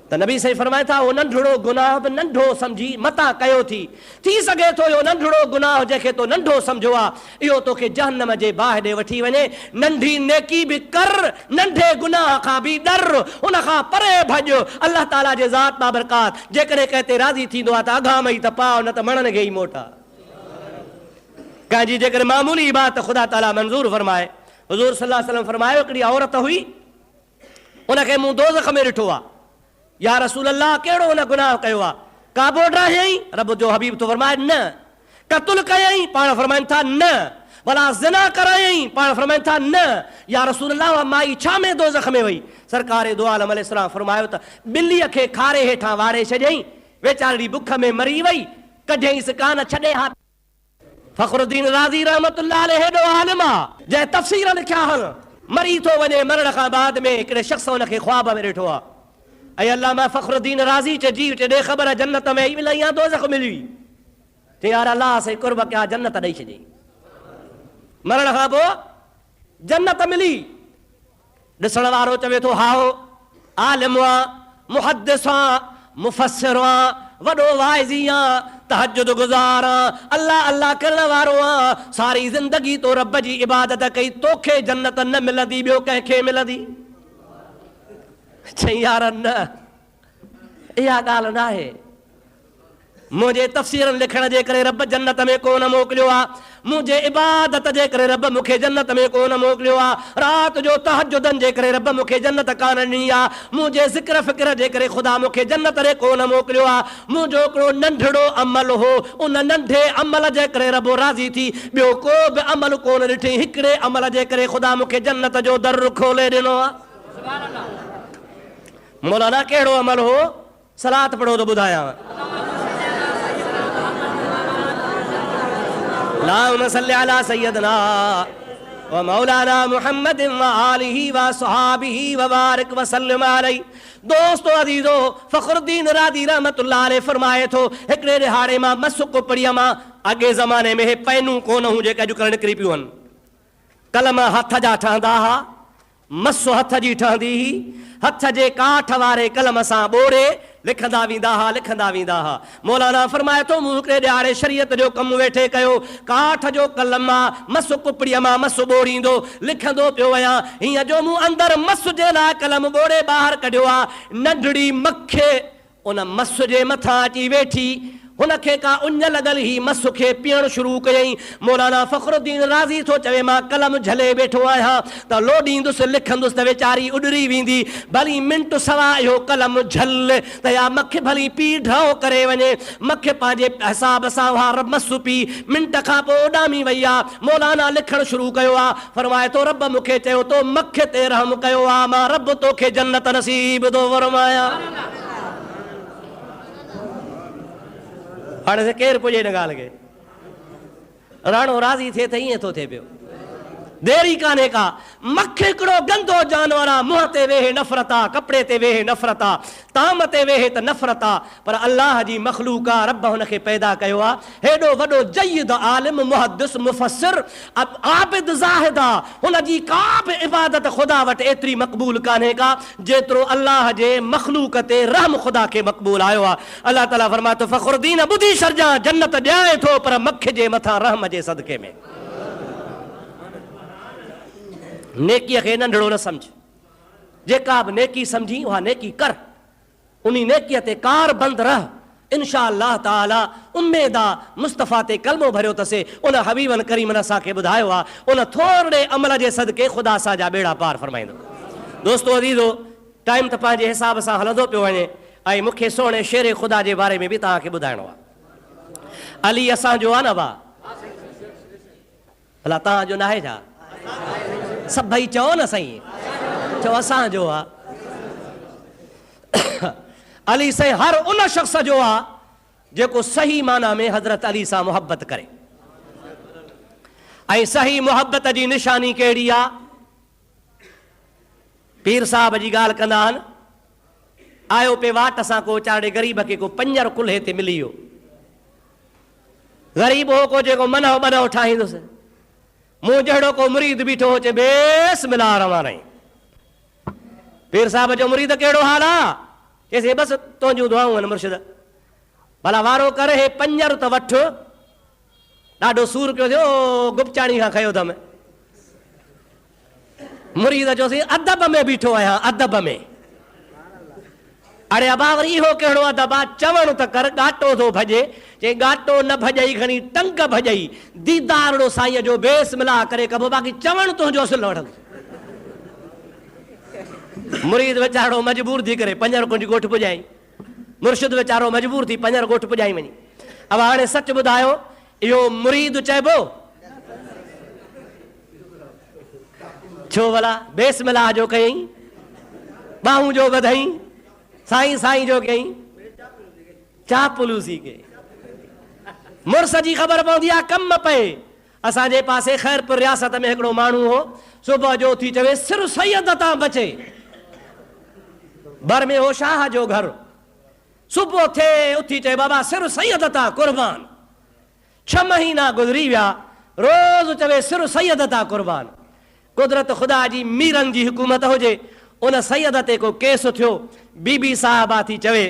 त नबी साईं फरमाए था उहो नंढड़ो गुनाह बि नंढो सम्झी मता कयो थी सघे थो इहो नंढड़ो गुनाह जेके तो नंढो सम्झो आहे इहो तोखे जहन्नम जे बाहि ॾे वठी वञे। नंढी नेकी बि कर, नंढे गुनाह खां बि डर, उन खां परे भॼ। अल्लाह ताला जे ज़ात बाबरकात जेकॾहिं कंहिं ते राज़ी थींदो आहे त अघाम ई त पाउ, न त मणनि खे ई मोटा। कंहिंजी जेकॾहिं मामूली इबादत ख़ुदा ताला मंज़ूर फरमाए। हुज़ूर सल्लल्लाहु अलैहि वसल्लम फरमायो हिकिड़ी औरत हुई, उनखे मूं दोज़ख में ॾिठो आहे। या रसूल अल्लाह कहिड़ो हुन गुनाह कयो आहे? काबो ड्राहियई, रब जो हबीब तो फरमाए न। क़त्ल कयई, पाण फरमाइनि था न। भला ज़िना करायई, पाण फरमाइनि था न। या रसूल अल्लाह माई छा में दोज़ख में वई? सरकार दो आलम अलैहिस्सलाम फरमायो त ॿिलीअ खे खारे हेठां वाड़े छॾियई, वेचारी बुख में मरी वई, कढियईंसि कान छॾे हाथ। फ़खरुद्दीन राज़ी रहमतुल्लाह अलैहि हेॾो आलिम आहे जंहिं तफ़सीर लिखिया आहिनि। मरी थो वञे, मरण खां बाद में हिकिड़े शख़्स हुनखे ख्वाब में ॾिठो आहे। ऐं अल्लामा फ़खरुद्दीन राज़ी चइजी ॾे ख़बर जन्नत में ई मिलई या दोज़ख मिली? चई यार अल्लाह से कुर्ब कया, जन्नत ॾेई छॾियई। मरण खां पोइ जन्नत मिली। ॾिसण वारो चवे थो हाओ आलिम आहे, मुहद्दिस आहे, मुफ़स्सिर आहे, वॾो वाइज़ी आहे, तहज्जुद गुज़ार आहे, अल्लाह अल्लाह करण वारो आहे, सारी ज़िंदगी तो रब जी इबादत कई, तोखे जन्नत न मिलंदी, ॿियो कंहिंखे मिलंदी? चई यार न, इहा ॻाल्हि न आहे। मुंहिंजे तफ़सीरनि लिखण जे करे रब जन्नत में कोन मोकिलियो आहे, मुंहिंजे इबादत जे करे रब मूंखे जन्नत में कोन मोकिलियो आहे, राति जो तहज्जुदनि जे करे रब मूंखे जन्नत कान ॾिनी आहे, मुंहिंजे ज़िक्र फ़िक्र जे करे ख़ुदा मूंखे जन्नत ॾे कोन मोकिलियो आहे। मुंहिंजो हिकिड़ो नंढड़ो अमल हो, उन नंढे अमल जे करे रब राज़ी थी, ॿियो को बि अमल कोन ॾिठी, हिकिड़े अमल जे करे ख़ुदा मूंखे जन्नत जो दर खोले ॾिनो आहे। मौलाना कहिड़ो अमल हो? सलात पढ़ो तो ॿुधायां। अल्लाहुम्मा सल्लि अला सय्यदना व मौलाना मुहम्मद व आलिहि व सहाबिहि व बारिक व सल्लम अलैहि। दोस्तो अज़ीज़ो, फ़खरुद्दीन राज़ी रहमतुल्लाह अलैहि फरमाए थो हिकिड़े रिहाड़े मां मस कुपड़ीअ मां, अॻे ज़माने में हे पैनूं कोन हूं जेके अॼुकल्ह निकिरी पियूं आहिनि, कलम हथ जा ठहंदा हुआ, मस हथ जी ठहंदी हुई, हथ जे काठ वारे कलम सां ॿोड़े लिखंदा वेंदा हुआ। मौलाना फरमाए थो मूं हिकिड़े ॾियारे शरीयत जो कमु वेठे कयो, काठ जो कलम मां मस कुपड़ीअ मां मस ॿोड़ींदो लिखंदो पियो वञा, हीअं जो मूं अंदरि मस जे लाइ कलम ॿोड़े ॿाहिरि कढियो आहे, नंढड़ी मखे उन मस जे मथां अची वेठी, हुनखे का उञ लॻल ही मस खे पीअण शुरू कयई। मौलाना फ़खरुद्दीन राज़ी थो चवे मां कलम झले वेठो आहियां त लोॾींदुसि लिखंदुसि त वेचारी उॾरी वेंदी, भली मिंट सवा इहो कलम झल त या मखे भली पी ढाओ करे वञे। मखे पंहिंजे हिसाब सां उहा मस पी, मिंट खां पोइ उॾामी वई आहे। मौलाना लिखणु शुरू कयो आहे, फरमाए थो रब मूंखे चयो तो मखे ते रहम कयो आहे, मां रब तोखे जन्नत नसीब थो फरमायां। हाणे केरु पुॼे हिन ॻाल्हि खे? राणो राज़ी थिए त ईअं थो थिए पियो। देरी काने का। मख हिकिड़ो गंदो जानवर आहे, मुंहं ते वेहे नफ़रत आहे, कपिड़े ते वेहे नफ़रत आहे, ताम ते वेहे त नफ़रत आहे, पर अल्लाह जी मख़लूक आहे, रब हुनखे पैदा कयो आहे। हेॾो वॾो जय्यद आलिम मुहद्दिस मुफ़स्सिर आबिद ज़ाहिद आहे, हुनजी का बि इबादत ख़ुदा वटि एतिरी मक़बूल कान्हे का जेतिरो अल्लाह जे मख़लूक ते रहम ख़ुदा खे मक़बूल आयो आहे। अल्लाह ताला फरमाए थो फ़ख़्रुद्दीन ॿुधी छॾिजांइ, जन्नत ॾियाए थो पर मख जे मथां रहम जे सदके में। नेकीअ खे नंढड़ो न सम्झ, जेका बि नेकी सम्झी उहा नेकी कर, उन नेकीअ ते कार बंदि रह। इंशा अल्लाह ताला उम्मीद आहे मुस्तफ़ा ते कलमो भरियो अथसि, उन हबीबन करीमन असांखे ॿुधायो आहे, उन थोरे अमल जे सदके ख़ुदा असांजा बेड़ा पार फरमाईंदो। दोस्तो अज़ीज़ो, टाइम त पंहिंजे हिसाब सां हलंदो पियो वञे ऐं मूंखे सोणे शेरे ख़ुदा जे बारे में बि तव्हांखे ॿुधाइणो आहे। अली असांजो आहे न भाउ, भला तव्हांजो न आहे छा? सभई चओ न साईं, चओ असांजो आहे। अली साईं हर उन शख़्स जो आहे जेको सही माना में हज़रत अली सां मुहबत करे। ऐं सही मुहबत जी निशानी कहिड़ी आहे? पीर साहब जी ॻाल्हि कंदा आहिनि, आयो पे वाट सां को वीचारे ग़रीब खे को पंजर कुल्हे ते मिली वियो। ग़रीब हो को जेको मनहो बनहो ठाहींदुसि, मूं जहिड़ो को मुरीद बीठो हो चे बिस्मिल्लाह रहमान रहीम। पीर साहब जो मुरीद कहिड़ो हाल आहे? चएसि बसि तुंहिंजूं दुआऊं आहिनि मुर्शिद, भला वारो करे हे पंजर त वठ। ॾाढो सूर कयो थियो, गुपचाणी खां खयो अथमि। मुरीद चयोसि अदब में बीठो आहियां, अदब में। अड़े अबा वरी इहो कहिड़ो अदब आहे? चवण त कर, ॻाटो थो भॼे। चई ॻाटो न भॼई, खणी टंग भॼई, दीदारो साईं जो बिस्मिल्लाह करे कबो, बाक़ी चवण तुंहिंजो असुल वठंदो। मुरीद वीचारो मजबूर थी करे पंजर कुंज ॻोठ पुॼाई, मुर्शिद वीचारो मजबूर थी पंजर ॻोठ पुॼाई वञी। अब हाणे सच ॿुधायो, इहो मुरीद चइबो? छो भला? बिस्मिल्लाह जो कयईं, ॿाहूं जो वधई, साईं साईं जो कयईं, चापलूसी कई। मुड़स जी ख़बर पवंदी आहे कम पए। असांजे पासे ख़ैरपुर रियासत में हिकिड़ो माण्हू हो, सुबुह जो उथी चवे सिर सैयद तां बचे। बर में हो शाह जो घर, सुबुह थिए उथी चए बाबा सिर सैयद तां कुर्बान। 6 महीना गुज़री विया, रोज़ चवे सिर सैयद तां कुर्बान। कुदरत ख़ुदा जी मीरनि जी हुकूमत हुजे, उन सैयद ते को केस थियो। बीबी साहिबा थी चवे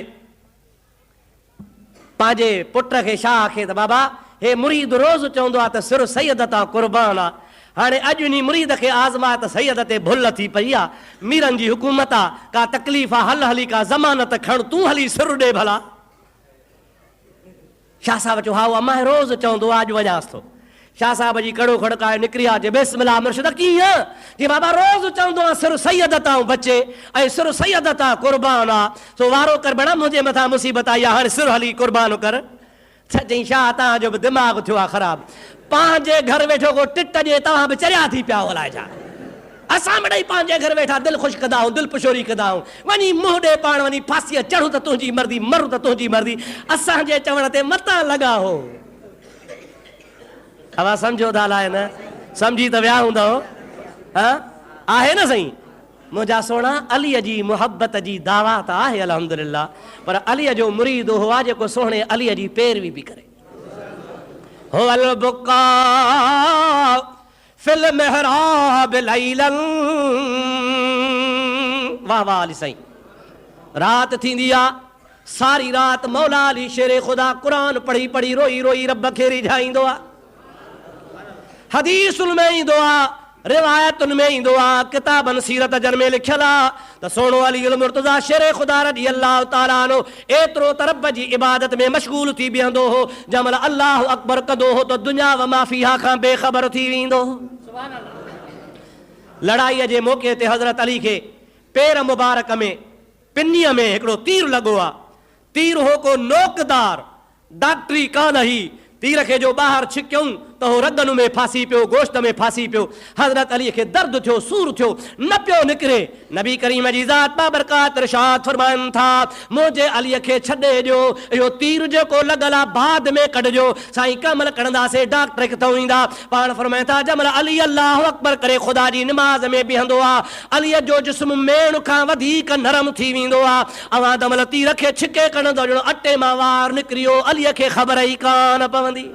पंहिंजे पुट खे, शाह खे, त बाबा हे मुरीद रोज़ चवंदो आहे त सिर सैयद तां कुर्बान आहे। हाणे अॼु इन मुरीद खे आज़माए त सैयद ते भुल थी पई आहे। मीरनि जी हुकूमत आहे, का तकलीफ़ आहे, हल हली का ज़मानत खण, तूं हली सिर ॾे भला। शाह साहिब चयो हा अम्मा रोज़ चवंदो आहे, अॼु वञांसि थो। शाह साहिब जी कड़ो खड़काए निकिरी आहे, जे बिस्मिल्लाह मुर्शिद कीअं? जी बाबा रोज़ चवंदो आहे सिर सैयद तां बचे ऐं सिर सैयद तां कुर्बान आहे, सो वारो कर भेण, मुंहिंजे मथां मुसीबत आई आहे, हाणे सिर हली कुर्बान कर। चई शाह तव्हांजो बि दिमाग़ थियो आहे ख़राबु, पंहिंजे घर वेठो को टिट ॾे, तव्हां बि चरिया थी पिया अलाए छा। असां मिड़ई पंहिंजे घर वेठा दिलि ख़ुशि कंदा आहियूं, दिलि पुछोरी कंदा आहियूं, वञी मुंहुं ॾे पाण, वञी फांसीअ चढ़ूं त तुंहिंजी मर्ज़ी, मरूं त तुंहिंजी मर्ज़ी। असांजे चवण ते मतां लॻा हो। अवा सम्झो था अलाए न? सम्झी त विया हूंदव? हा आहे न साईं? मुंहिंजा सोना अलीअ जी मुहबत जी दावा त आहे अल्हम्दुलिल्लाह, पर अलीअ जो मुरीद हो आहे जेको सोहणे अलीअ जी पैरवी बि करे। हो अल बुका फिल महराब लैलन, वाह वाह अली साईं। रात थींदी आहे, सारी रात मौला अली शेरे ख़ुदा क़ुरान पढ़ी पढ़ी रोई रोई रब खे रिझाईंदो आहे। हदीसुनि में ईंदो आहे, रिवायतुनि में ईंदो आहे, किताबनि सीरत जन में लिखियल आहे त सोनो अली मुर्तज़ा शेरे ख़ुदा रज़ी अल्लाह ताला अन्हु एतिरो त रब जी इबादत में मशगूल थी बीहंदो हो, जंहिंमहिल अल्लाह अकबर कंदो हो त दुनिया व माफ़िहा खां बेख़बर थी वेंदो हो। लड़ाईअ जे मौक़े ते हज़रत अली खे पेर मुबारक में पिनीअ में हिकिड़ो तीर लॻो आहे। तीर हो को नोकदार, डॉक्टरी कान ही। तीर खे जो ॿाहिरि छिकियऊं त हो रगन में फासी पियो, गोश्त में फासी पियो। हज़रत अली खे दर्द थियो, सूर थियो, न पियो निकिरे। नबी करीम जी ज़ात बाबरकात इरशाद फरमाइनि था, मुंहिंजे अलीअ खे छॾे ॾियो, इहो तीर जेको लॻल आहे बाद में कढिजो। साईं कमल कढंदासीं, डॉक्टर किथां ईंदा? पाण फरमाइनि था, जमल अली अल्लाहु अकबर करे ख़ुदा जी निमाज़ में बीहंदो आहे, अलीअ जो जिस्म मेण खां वधीक नरम थी वेंदो आहे। अवां दमल तीर खे छिके कढंदो ॼणो अटे मां वार निकिरियो, अलीअ खे ख़बर ई कान पवंदी।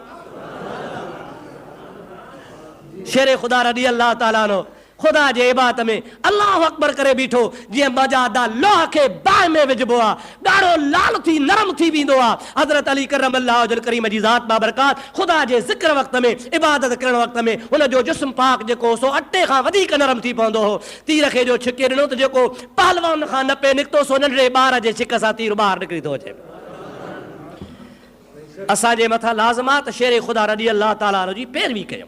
शेरे ख़ुदा रज़ी अल्लाह ताला अन्हु ख़ुदा जे इबादत में अल्लाहु अकबर करे बीठो, जीअं मजादा लोह खे बाहि में विझबो आहे, ॻाढ़ो लाल थी नरम थी वेंदो आहे। हज़रत अली करम अल्लाह वजल करीम जी ज़ात बाबरकात ख़ुदा जे ज़िक्र वक़्त में, इबादत करण वक़्त में हुन जो जिस्म पाक जेको सो अटे खां वधीक नरम थी पवंदो हो। तीर खे जो छिके ॾिनो त जेको पहलवान खां न पे निकितो सो नंढड़े ॿार जे छिक सां तीर ॿाहिरि निकिरी थो अचे। असांजे मथां लाज़िम आहे त शेरे ख़ुदा रज़ी अल्लाह ताला जी पैरवी कयूं,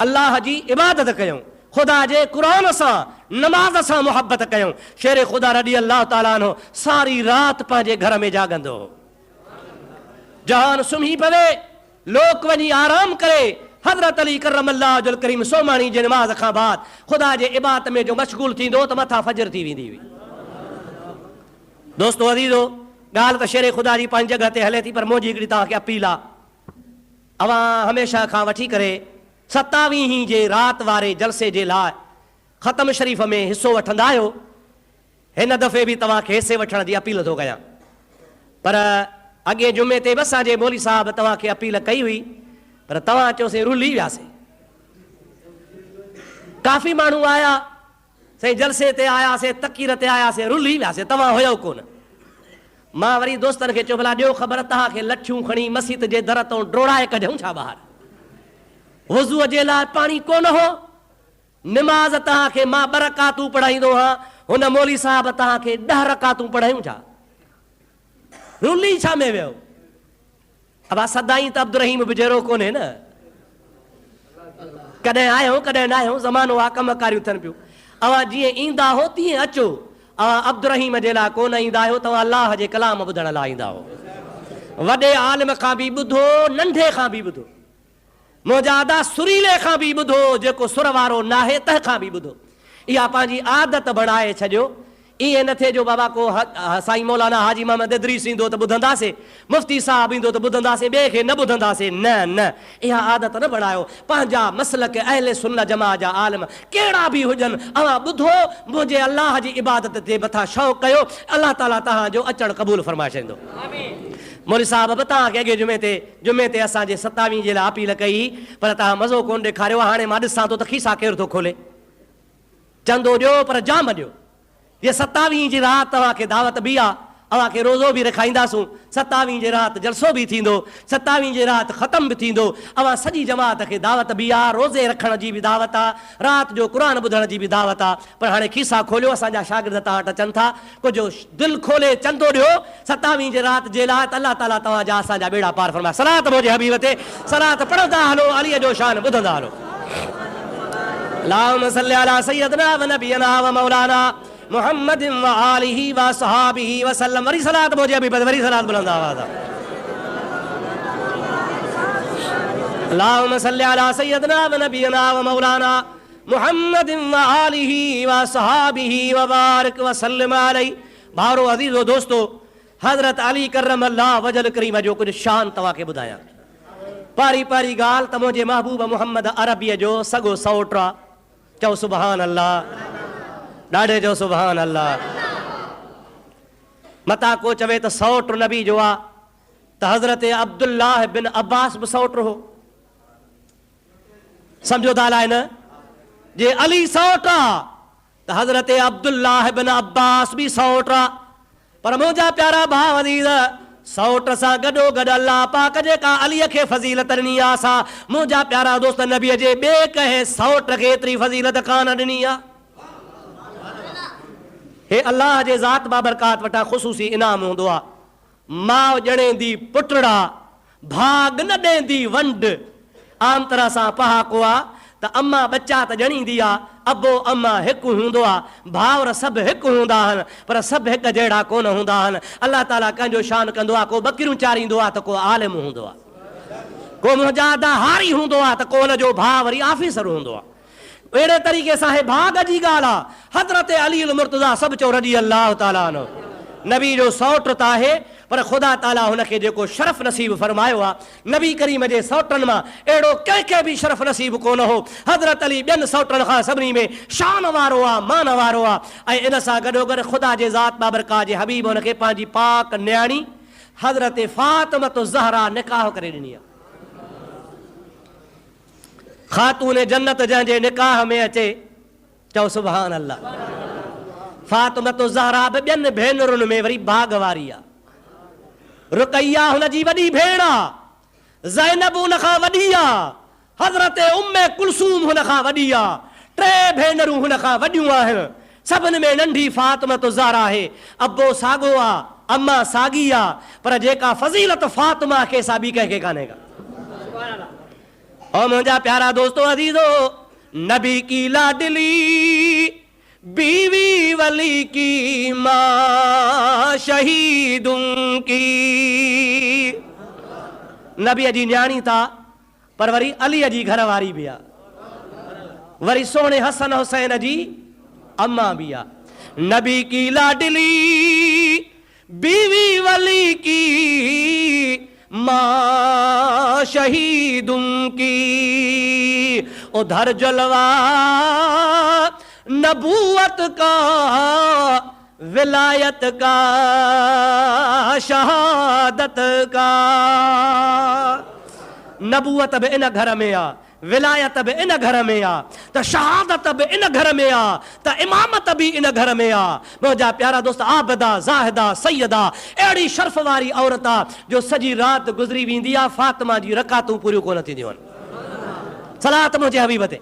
अल्लाह जी इबादत कयूं, ख़ुदा जे क़ुरान सां नमाज़ सां मुहबत कयूं। शेरे ख़ुदा रज़ी अल्लाह ताला अन्हु सारी राति पंहिंजे घर में जागंदो हो। जहान सुम्ही पवे, लोक वञी आराम करे, हज़रत अली करम अल्लाह वजल करीम सोमाणी जे नमाज़ खां बाद ख़ुदा जे इबादत में जो मशगूल थींदो त मथां फजर थी वेंदी हुई। दोस्तो अज़ीज़ो, ॻाल्हि त शेरे ख़ुदा जी पंहिंजी जॻह ते हले थी, पर मुंहिंजी हिकिड़ी तव्हांखे अपील आहे, अवां हमेशह खां वठी करे 27 जे राति वारे जलसे जे लाइ ख़तम शरीफ़ में हिसो वठंदा आहियो। हिन दफ़े बि तव्हांखे हिसे वठण जी अपील थो कयां, पर अॻे जुमे ते बि असांजे मौली साहब तव्हांखे अपील कई हुई, पर तव्हां चयोसीं रुली वियासीं। काफ़ी माण्हू आया, साईं जलसे ते आयासीं, तकीर ते आयासीं, रुली वियासीं, तव्हां हुयो कोन। मां वरी दोस्तनि खे चयो, भला ॾियो ख़बर, तव्हांखे लठियूं खणी मस्जिद जे दर तां डोड़ाए कढूं छा ॿाहिरि? वज़ूअ जे लाइ पाणी कोन हो, निमाज़ तव्हांखे मां 2 रकातूं पढ़ाईंदो आहियां, हुन मौली साहब तव्हांखे 10 रकातूं पढ़ायूं छा? रुली छा में वियो? अब सदाई त अब्दुर्रहीम बि जहिड़ो कोन्हे न, कॾहिं आहियूं कॾहिं न आहियूं, ज़मानो आहे, कम कारियूं थियनि पियूं। अवां जीअं ईंदा हो तीअं अचो, अवां अब्दुर्रहीम जे लाइ कोन ईंदा आहियो, तव्हां अलाह जे कलाम ॿुधण लाइ ईंदा हो। वॾे आलिम खां बि ॿुधो, नंढे खां बि ॿुधो, मोजादा सुरीले खां बि ॿुधो, जेको सुर वारो नाहे तंहिं खां बि ॿुधो। इहा पंहिंजी आदत बणाए छॾियो। ईअं न थिए जो बाबा को साईं मौलाना हाजी मोहम्मद इदरीस ईंदो त ॿुधंदासीं, मुफ़्ती साहब ईंदो त ॿुधंदासीं, ॿिए खे न ॿुधंदासीं। न न, इहा आदत न बणायो। पंहिंजा मसलक अहले सुन्नत जमाअत जा आलिम कहिड़ा बि हुजनि, अवां ॿुधो, मुंहिंजे अलाह जी इबादत ते मथां शौक़ु कयो, अलाह ताला तव्हांजो अचणु क़बूल फरमाए छॾींदो। मौली साहब बि तव्हांखे अॻे जुमे ते असांजे 27 जे लाइ अपील कई, पर तव्हां मज़ो कोन ॾेखारियो। हाणे मां ॾिसां थो त खीसा केरु थो खोले। चंदो ॾियो पर जाम ॾियो। ये 27 जी राति तव्हांखे दावत बि आहे, अव्हांखे रोज़ो बि रखाईंदासूं। 27 जे राति जलसो बि थींदो, 27 जे राति ख़तम बि थींदो। अवां सॼी जमात खे दावत बि आहे, रोज़े रखण जी बि दावत आहे, राति जो क़ुर ॿुधण जी बि दावत आहे। पर हाणे खीसा खोलियो, असांजा शागिर्द तव्हां वटि अचनि था, कुझु दिलि खोले चंदो ॾियो 27 जे राति जे लाइ, त अलाह ताला तव्हांजा असांजा बेड़ा पार फरमाए। सलात मुंहिंजे हबीब ते सलात पढ़ंदा हलो, अलीअ जो शान ॿुधंदा हलो। अल्लाहुम्मा सल्ली अला सय्यदना व नबियना व मौलाना मुहम्मद व आलिहि व सहाबिहि व सल्लम। वरी सलात मुंहिंजे हबीब ते, वरी सलात बुलंद आवाज़। अल्लाहुम्मा सल्ली अला सय्यदना व नबियना व मौलाना मुहम्मद व आलिहि व सहाबिहि व बारिक व सल्लम अलैहि। भारो अज़ीज़ो दोस्तो, हज़रत अली करम अल्लाह वजल करीम जो कुझु शान तव्हांखे ॿुधायां। पारी पारी ॻाल्हि त मुंहिंजे महबूब मुहम्मद अरबीअ जो सॻो सौट आहे। चओ सुभान अल्लाह, ॾाढे जो सुभान अल्लाह। मता को चवे त सौट नबी जो आहे, त हज़रत अब्दुल्लाह बिन अब्बास बि सौट हो। सम्झो था अलाए न, जे अली सौट आहे त हज़रत अब्दुल्लाह बिन अब्बास बि सौट आहे। पर मुंहिंजा प्यारा भाउ अज़ीज़, सौट सां गॾो गॾु अल्लाह पाक जेका अलीअ खे फज़ीलत ॾिनी आहे, असां मुंहिंजा प्यारा दोस्त नबीअ जे ॿिए कंहिं सौट खे एतिरी फज़ीलत कान ॾिनी आहे। हे अल्लाह जे ज़ात बाबरकात वटां ख़ुसूसी इनाम हूंदो आहे। माउ ॼणेंदी पुटड़ा, भाग न ॾेंदी वंड। आम तरह सां पहाको आहे त अम्मा बच्चा त ॼणींदी आहे, अबो अम्मा हिकु हूंदो आहे, भाउर सभु हिकु हूंदा आहिनि, पर सभु हिकु जहिड़ा कोन हूंदा आहिनि। अलाह ताला कंहिंजो शान कंदो आहे, को बकरियूं चारींदो आहे त को आलिम हूंदो आहे। को मुजादा हारी हूंदो आहे त को जो भाउ वरी ऑफिसर हूंदो आहे। अहिड़े तरीक़े सां हे भाग जी ॻाल्हि आहे। हज़रत अली मुर्तज़ा सभु चओ रज़ी अल्लाह ताला अन्हु, नबी जो सौट त आहे पर ख़ुदा ताला हुनखे जेको शरफ़ नसीब फरमायो आहे, नबी करीम जे सौटनि मां अहिड़ो कंहिंखे बि शरफ़ नसीब कोन हो। हज़रत अली ॿियनि सौटनि खां सभिनी में शान वारो आहे, मान वारो आहे। ऐं इन सां गॾोगॾु ख़ुदा जे ज़ात बाबरकात जे हबीब हुनखे पंहिंजी पाक न्याणी हज़रत फ़ातिमत ज़हरा निकाह करे ॾिनी आहे। ख़ातून जन्नत जंहिंजे निकाह में अचे, चओ सुभान अल्लाह। फ़ातिमत ज़हरा बि ॿियनि भेनरुनि में वरी भाग वारी आहे। रुकैया हुनजी वॾी भेण आहे, ज़ैनब हुन खां वॾी आहे, हज़रत उम्मे कुलसूम हुन खां वॾी आहे, टे भेनरूं हुन खां वॾियूं आहिनि। सभिनि में नंढी फ़ातिमत ज़हरा आहे। अबो साॻो आहे, अम्मा साॻी आहे, पर जेका फ़ज़ीलत फ़ातिमा खे सा ॿी कंहिंखे कान्हे का। और मुझा प्यारा दोस्तों अजीजो, नबी की लाडली बीवी वली की मां शहीदों की। नबी जी न्याणी था पर वरी अली जी घर वारी भी आ, वरी सोने हसन हुसैन जी अम्मा भी आ। नबी की लाडली बीवी वली की मां शहीदों की। उधर जलवा नबूवत का, विलायत का, शहादत का। नबूवत भी इन घर में आ, विलायत भी इन घर में आ, त शहादत भी इन घर में आ, त इमामत भी इन घर में आ। मुझा प्यारा दोस्त, आबदा, जाहिदा, सैयदा अहिड़ी शर्फ वारी औरत आ जो सजी रात गुज़री वेंदी आ, फातिमा जी रकातूं पूरियूं कोन थींदियूं आहिनि। सलात मुंहिंजे हबीब ते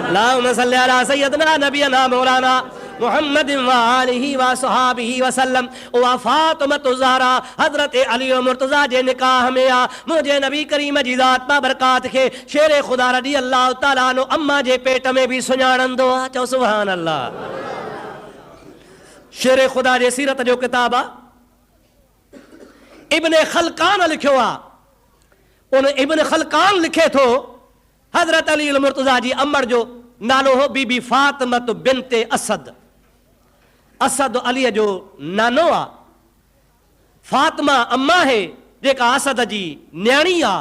अल्लाहुम्मा सल्ली अला सय्यदना नबियना मौलाना मुहम्मद व आलिहि व सहाबिहि वसल्लम। उहा फातिमत ज़हरा हज़रत अली मुर्तज़ा जे निकाह में आ। मुंहिंजे नबी करीम जी ज़ात बाबरकात खे शेर ख़ुदा रज़ी अल्लाह ताला अन्हु अम्मा जे पेट में बि सुञाणंदो आहे। चओ सुभान अल्लाह। शेर ख़ुदा जे सीरत जो किताब आहे, इब्न खलकान लिखियो आहे। उन इब्न खलकान लिखे थो हज़रत अली मुर्तज़ा जी अम्मड़ जो नालो हो बीबी फातिमत बिन्ते असद। असद अली जो नानो आ। फातिमा अम्मा है जेका असद जी न्याणी आ,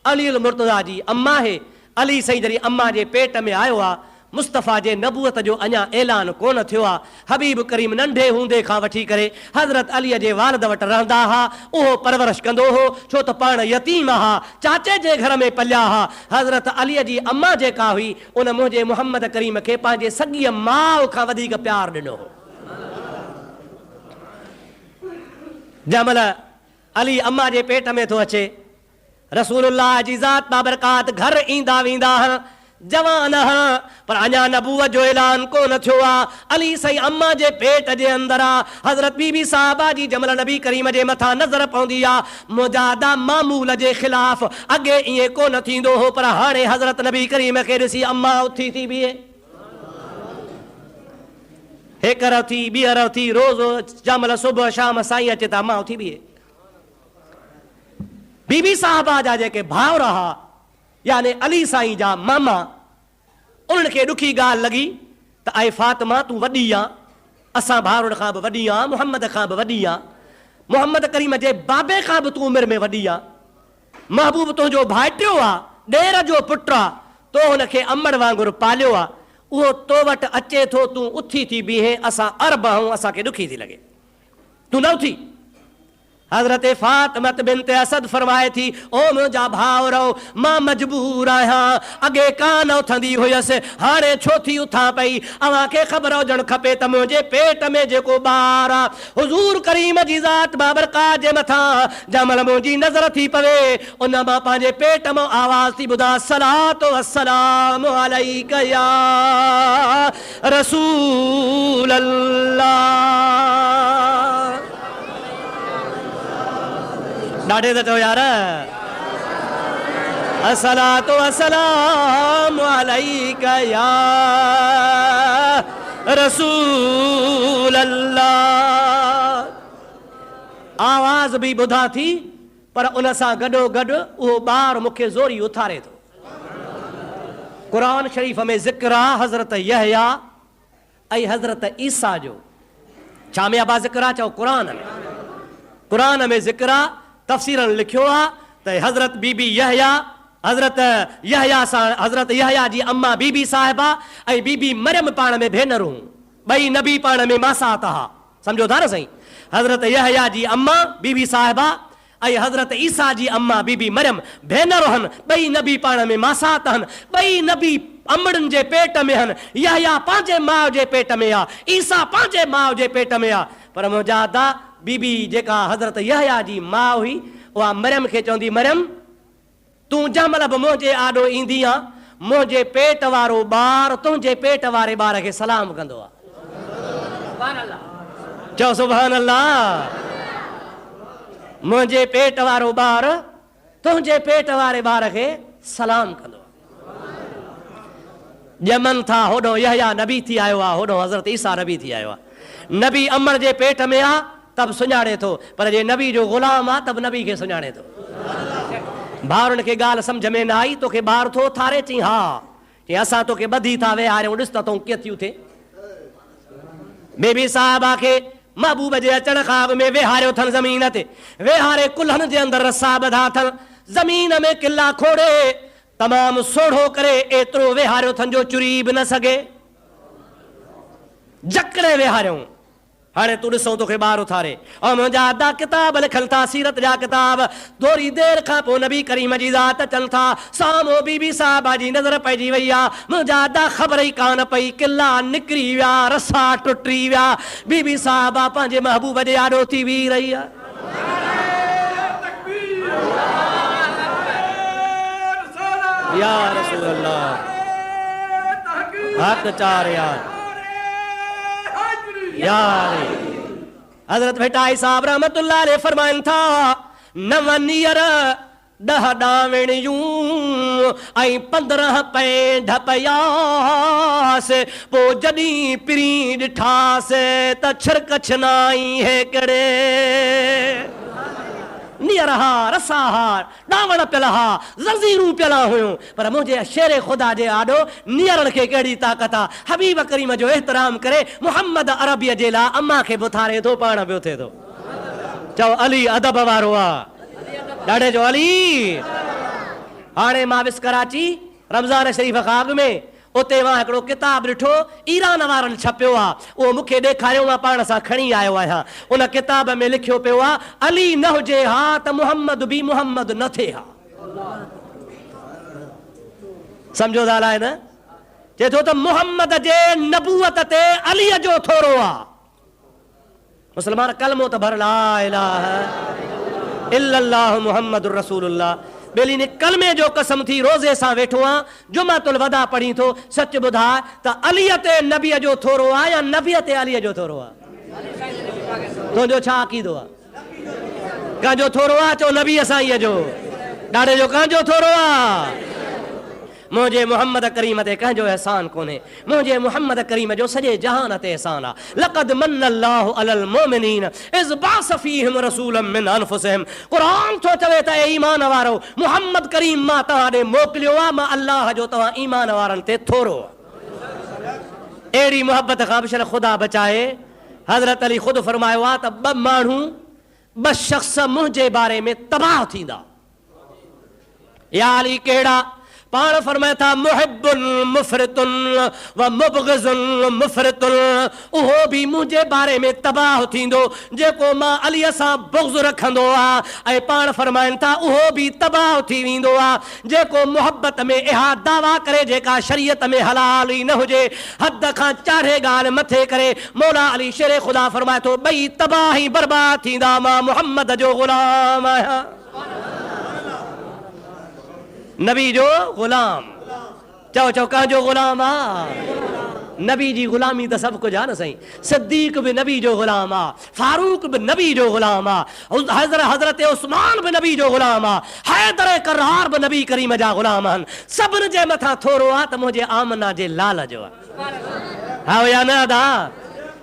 अली मुर्तज़ा जी अम्मा है। अली सही जरी अम्मा जे पेट में आयो आ। मुस्तफ़ा जे नबूअत जो अञा ऐलान कोन थियो आ। हबीब करीम नंढे हूंदे खां वठी करे हज़रत अलीअ जे वालिद वटि रहंदा हा, उहो परवरिश कंदो हो, छो त पाण यतीम हा, चाचे जे घर में पलिया हा। हज़रत अलीअ जी अम्मा जेका हुई उन मुंहिंजे मुहम्मद करीम खे पंहिंजे सॻीअ माउ खां वधीक प्यार ॾिनो हो। जंहिंमहिल अली अम्मा जे पेट में थो अचे, रसूलुल्लाह जी ज़ात बाबरकात घर ईंदा वेंदा हा, जवान हा, पर अञा नबूवत जो ऐलान कोन थियो आ। अली सही अम्मा जे पेट जे अंदर आ। हज़रत बीबी साहबा जी जंहिंमहिल नबी करीम जे मथां नज़र पवंदी आ, मुजादा मामूल जे ख़िलाफ़ अॻे ईअं कोन थींदो हो, पर हाणे हज़रत नबी करीम खे ॾिसी अम्मा उथी थी बीहे, हिकु रथी ॿीहर रथी, रोज़ जंहिंमहिल सुबुह शाम साईं अचे त अम्मा उथी बीहे। बीबी साहबा जा जेके भाउर हा यानी अली साईं जा मामा, उन्हनि खे ॾुखी ॻाल्हि लॻी त आए फातिमा तूं वॾी आ, असां भाउरनि खां बि वॾी आ, मुहम्मद खां बि वॾी आ, मुहम्मद करीम जे बाबे खां बि तूं उमिरि में वॾी आ, महबूब तुंहिंजो भाइटियो आ, ॾेर जो पुटु आ, तो हुनखे अमड़ वांगुरु पालियो आ, उहो तो वटि अचे थो, तूं उथी थी बीहे, असां अरब आहियूं, असांखे ॾुखी थी लॻे, तूं न उथी। हज़रत फातिमत बिन्ते असद फरमाए थी, ओ मुंहिंजा भाउरो, मां मजबूर आहियां, अॻे कान उथंदी हुयसि, हाणे छो थी उथां पई। अव्हांखे ख़बर हुजणु खपे त मुंहिंजे पेट में जेको ॿार आहे, हुज़ूर करीम जी ज़ात बाबरकात जे मथां जंहिंमहिल मुंहिंजी नज़र थी पवे, उन मां पंहिंजे पेट मां आवाज़ थी ॿुधा, सलातो वस्सलाम अलैका या रसूल अल्लाह। ॾाढे त चओ यार, अस्सलातु वस्सलामु अलैका या रसूल अल्लाह। आवाज़ भी ॿुधा थी पर उन सां गॾो गॾु उहो ॿारु मूंखे ज़ोरी उथारे थो। क़ुरान शरीफ़ में ज़िक्र आहे हज़रत यहया ऐं हज़रत ईसा जो। छा में अबा ज़िक्र आहे? चओ क़ुरान में ज़िक्र आहे। तफ़सीरनि लिखियो आहे त हज़रत बीबी यहया, हज़रत यहया जी अम्मा बीबी साहिबा ऐं बीबी मरियम पाण में भेनरूं, ॿई नबी पाण में मासात हा। सम्झो था न साईं? हज़रत यहया जी अम्मा बीबी साहिबा ऐं हज़रत ईसा जी अम्मा बीबी मरियम भेनरूं आहिनि, ॿई नबी पाण में मासात आहिनि, ॿई नबी अमड़नि जे पेट में आहिनि। यहया पंहिंजे माउ जे पेट में आहे, ईसा पंहिंजे माउ जे पेट में आहे। पर मुंहिंजा अदा बीबी जेका हज़रत यहया जी माउ हुई उहा मरियम खे चवंदी, मरियम तूं जंहिं महिल बि मुंहिंजे आॾो ईंदी आहे, मुंहिंजे पेट वारो ॿारु तुंहिंजे पेट वारे ॿार खे सलाम कंदो आहे। चओ सुभान अल्लाह। मुंहिंजे पेट वारो ॿारु तुंहिंजे पेट वारे ॿार खे सलाम कंदो आहे। ॼमनि था होॾो यहया नबी थी आयो आहे, होॾो हज़रत ईसा नबी थी आयो आहे। नबी अमर जे पेट में आहे तब सुञाणे थो, पर जे नबी जो ग़ुलाम आहे तब नबी खे सुञाणे थो। भाउरनि खे ॻाल्हि सम्झ में न आई, तोखे ॿारु थो थारे? चई हा। चई असां तोखे ॿधी था वेहारियूं, ॾिस त तूं कीअं थिए। बीबी साहिबा खे महबूब जे अचण खां अॻु में वेहारियो अथनि ज़मीन ते, वेहारे कुल्हनि जे अंदरि रसा ॿधा अथनि, ज़मीन में किला खोड़े तमामु सोढ़ो करे एतिरो वेहारियो अथनि जो चुरी बि न सघे, जकड़े वेहारियूं। हाणे तूं ॾिसो तोखे ॿारु उथारे। ऐं मुंहिंजा अदा किताब लिखनि था, सीरत जा किताब। थोरी देरि खां पोइ नबी करीम जी ज़ात अचनि था, साम्हूं बीबी साहिबा जी नज़र पइजी वई आहे। मुंहिंजा अदा ख़बर ई कान पई, किला निकिरी विया, रसा टुटी विया, बीबी साहिबा पंहिंजे महबूब जे आॾो थी बीह रही आहे। या रसूल अल्लाह, हक़ चार यार यार। हज़रत भटाई साहब रहमतुल्लाह अलैह फरमाइनि था, नव नियर 10 डावणियूं ऐं 15 पैंढ पयास, पोइ जॾहिं पिरी ॾिठास त छिरक छिनाई हेकड़े। नियर हा, रसा हा, डावण पियल हा, ज़ंजीरूं पियल हुयूं, पर मुंहिंजे शेर ख़ुदा जे आॾो नियरनि खे कहिड़ी ताक़त आहे। हबीब करीम जो एहतराम करे मुहम्मद अरबीअ जे लाइ अम्मा खे बि उथारे थो, पाण बि उथे थो। चओ अली अदब वारो आहे, ॾाढे जो अली। हाणे मां विस कराची रमज़ान शरीफ़ खां अॻु में उते मां हिकिड़ो किताब ॾिठो, ईरान वारनि छपियो आहे, उहो मूंखे ॾेखारियो, मां पाण सां खणी आयो आहियां। उन किताब में लिखियो पियो आहे, अली न हुजे हा त मुहम्मद बि मुहम्मद न थिए हा। सम्झो था अलाए न? चए थो त मुहम्मद जे नबूअत ते अलीअ जो थोरो आहे। मुस्लमान कलमो त भर ला इलाहा इल्लल्लाहु मुहम्मदुर रसूलुल्लाह। बेली ने कलमे जो कसम थी रोज़े सां वेठो आं, जुमातुल वदा पढ़ी थो, सच ॿुधा त अलीअ ते नबीअ जो थोरो आहे या नबीअ ते अलीअ जो थोरो आहे? तुंहिंजो छा अक़ीदो आहे? कंहिंजो थोरो आहे? चओ नबीअ साईंअ जो। ॾाढे जो कंहिंजो थोरो आहे? मुंहिंजे मुहम्मद करीम ते कंहिंजो एहसान कोन्हे, मुंहिंजे मुहम्मद करीम जो सॼे जहान ते एहसान आहे। लक़द मन्नल्लाहु अलल मोमिनीन इज़ बाअस फ़ीहिम रसूलन मिन अनफुसिहिम। क़ुरान थो चवे त ए ईमान वारो, मुहम्मद करीम मां तव्हां ॾे मोकिलियो आहे, मां अल्लाह जो तव्हां ईमान वारनि ते थोरो। अहिड़ी मोहबत खां बि ख़ुदा बचाए। हज़रत अली ख़ुदि फरमायो आहे त 2 माण्हू 2 शख़्स मुंहिंजे बारे में तबाह थींदा। या अली कहिड़ा? पाण फरमाए था, मुहिब्बुन मुफ़रितुन व मुबग़िज़ुन मुफ़रितुन। उहो बि मुंहिंजे बारे में तबाह थींदो जेको मां अलीअ सां बुग़्ज़ रखंदो आहे, ऐं पाण फरमाइनि था उहो बि तबाह थी वेंदो आहे जेको मुहबत में इहा दावा करे जेका शरीयत में हलाल ई न हुजे, हद खां चाढ़े ॻाल्हि मथे करे। मौला अली शेर ख़ुदा फरमाए थो, ॿई तबाह ई बर्बाद थींदा, मां मुहम्मद जो ग़ुलाम आहियां। नबी जो ग़ुलाम। चओ चओ कंहिंजो ग़ुलाम आहे? नबी जी ग़ुलामी त सभु कुझु आहे न साईं। सिद्दीक़ बि नबी जो ग़ुलाम आहे, फारूक बि नबी जो ग़ुलाम आहे, हज़रत उस्मान बि नबी जो ग़ुलाम आहे, हैदर करार बि नबी करीम जा ग़ुलाम आहिनि। सभिनि जे मथां थोरो आहे त मुंहिंजे आमना जे लाल जो आहे। हा या न अदा?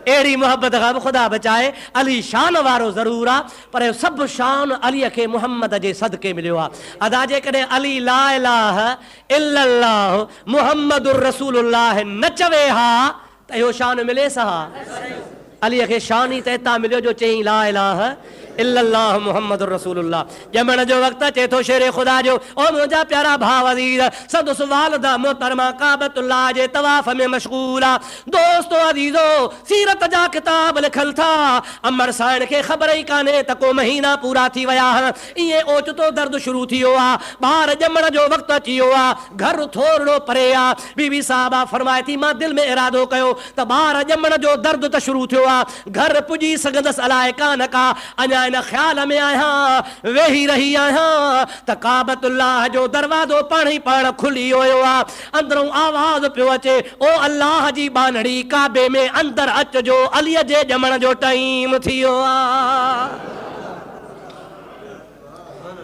अहिड़ी मोहब्बत खां ख़ुदा बचाए। अली शान वारो ज़रूर आहे, पर सभु शान अलीअ खे मुहम्मद जे सदके मिलियो आहे। अदा जेकॾहिं अली ला इलाहा इल्लल्लाह मुहम्मदुर रसूलुल्लाह न चवे हा त इहो शान मिलेसि हा? अलीअ खे शान ई त हितां मिलियो जो चई ला इलाहा इल्लल्लाह मुहम्मदुर रसूलुल्लाह। ॼमण जो वक़्तु अचे थो शेरे ख़ुदा जो, ओ मुंहिंजा प्यारा भाउ अज़ीज़, संदसि वालिदा मोहतरमा काबतुल्लाह जे तवाफ़ में मशगूल आहे। दोस्तो अज़ीज़ो, सीरत जा किताब लिखनि था, अमर साइण खे ख़बर ई कान्हे त को महीना पूरा थी विया आहिनि, ईअं ओचितो दर्द शुरू थी वियो आहे। ॿार ॼमण जो वक़्तु अची वियो आहे, घर थोरो परे आहे। बीबी साहिबा फरमाए थी, मां दिलि में इरादो कयो त ॿार ॼमण जो दर्द त शुरू थियो आहे, घर पुॼी सघंदसि अलाए कान का, अञा इन ख्याल में आहियां, वेही रही आहियां त काबतुल्लाह जो दरवाज़ो पाण ई पाण खुली वियो आहे। अंदरों आवाज़ पियो अचे, ओ अल्लाह जी बानड़ी काबे में अंदर अचजो, अलीअ जे ॼमण जो टाइम थी वियो आहे।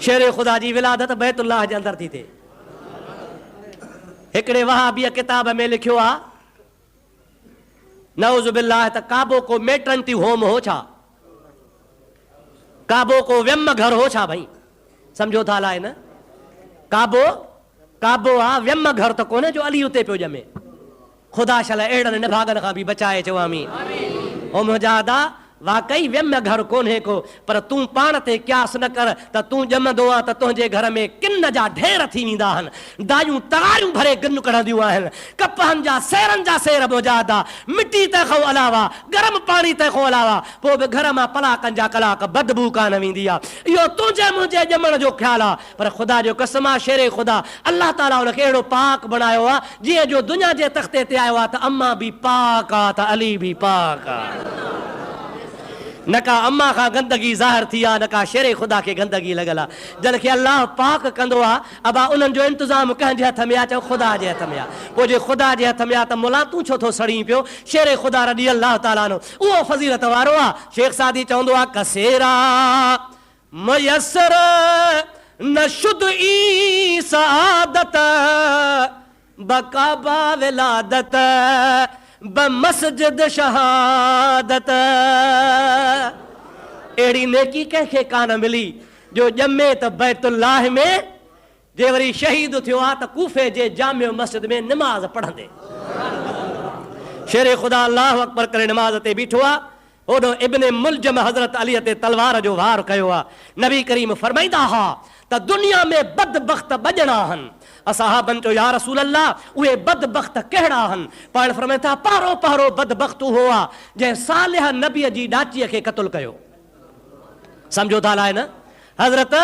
शेरे ख़ुदा जी विलादत बैतुल्लाह जे अंदर थी थिए। हिकिड़े वहाबीअ किताब में लिखियो आहे, नऊज़ बिल्लाह, त काबो को मेटर्निटी होम हो छा? काबो को व्यम घर हो छा? भाई समझो था अलाए न? काबो आहे व्यम घर त कोन्हे जो अली उते पियो ॼमे। ख़ुदा शल अहिड़नि निभागनि खां बि बचाए चओ आमीन। ओ मुंहिंजा अदा, वाकई व्यम घर कोन्हे को, पर तूं पाण ते क्यास न कर त तूं ॼमंदो आहे त तुंहिंजे घर में किन जा ढेर थी वेंदा आहिनि, दायूं तगारियूं भरे गिन कढंदियूं आहिनि, कपहनि जा सेरनि जा सेर मुंहिंजा अदा, मिटी तंहिंखां अलावा गरम पाणी तंहिंखां अलावा पोइ बि घर मां कलाकनि जा कलाक बदबू कान वेंदी आहे। इहो तुंहिंजे मुंहिंजे ॼमण जो ख़्यालु आहे, पर ख़ुदा जो कसम आहे, शेरे ख़ुदा अलाह ताला हुनखे अहिड़ो पाक बनायो आहे, जीअं जो दुनिया जे तख़्ते ते आयो आहे त अम्मा बि पाक आहे त अली बि पाक आहे। न का अम्मा खां गंदगी ज़ाहिर थी आहे, न का शेरे ख़ुदा खे गंदगी लॻल आहे। जन खे अलाह पाक कंदो आहे, अबा उन्हनि जो इंतज़ाम कंहिंजे हथ में आहे? चओ ख़ुदा जे हथ में आहे। पोइ जे ख़ुदा जे हथ में आहे त मुला तूं छो थो सड़ी पियो? शेरे ख़ुदा रज़ी अल्लाह ताला नो उहो फज़ीलत वारो आहे। शेख सादी चवंदो आहे, कसेरा मयसर न शुद ई सआदत बकाबा विलादत बमस्जिद शहादत। अहिड़ी नेकी कंहिंखे कान मिली जो ॼमे त बैतुल्लाह में, जे वरी शहीद थियो आहे त कूफे जे जामिया मस्जिद में निमाज़ पढ़ंदे। शेरे ख़ुदा अल्लाह अकबर करे निमाज़ ते बीठो आहे, ओॾो इब्ने मुलजम हज़रत अलीअ ते तलवार जो वार कयो आहे। नबी करीम फरमाईंदा हा त दुनिया में बदबख्त बॼणा आहिनि। असहाबनि चयो, या रसूल अल्लाह, उहे बदबख्त कहिड़ा आहिनि? पाण फरमाइनि था, पहिरों पहिरों बदबख्त उहो आहे जंहिं सालिह नबीअ जी ॾाचीअ खे क़त्ल कयो। सम्झो था अलाए न? हज़रत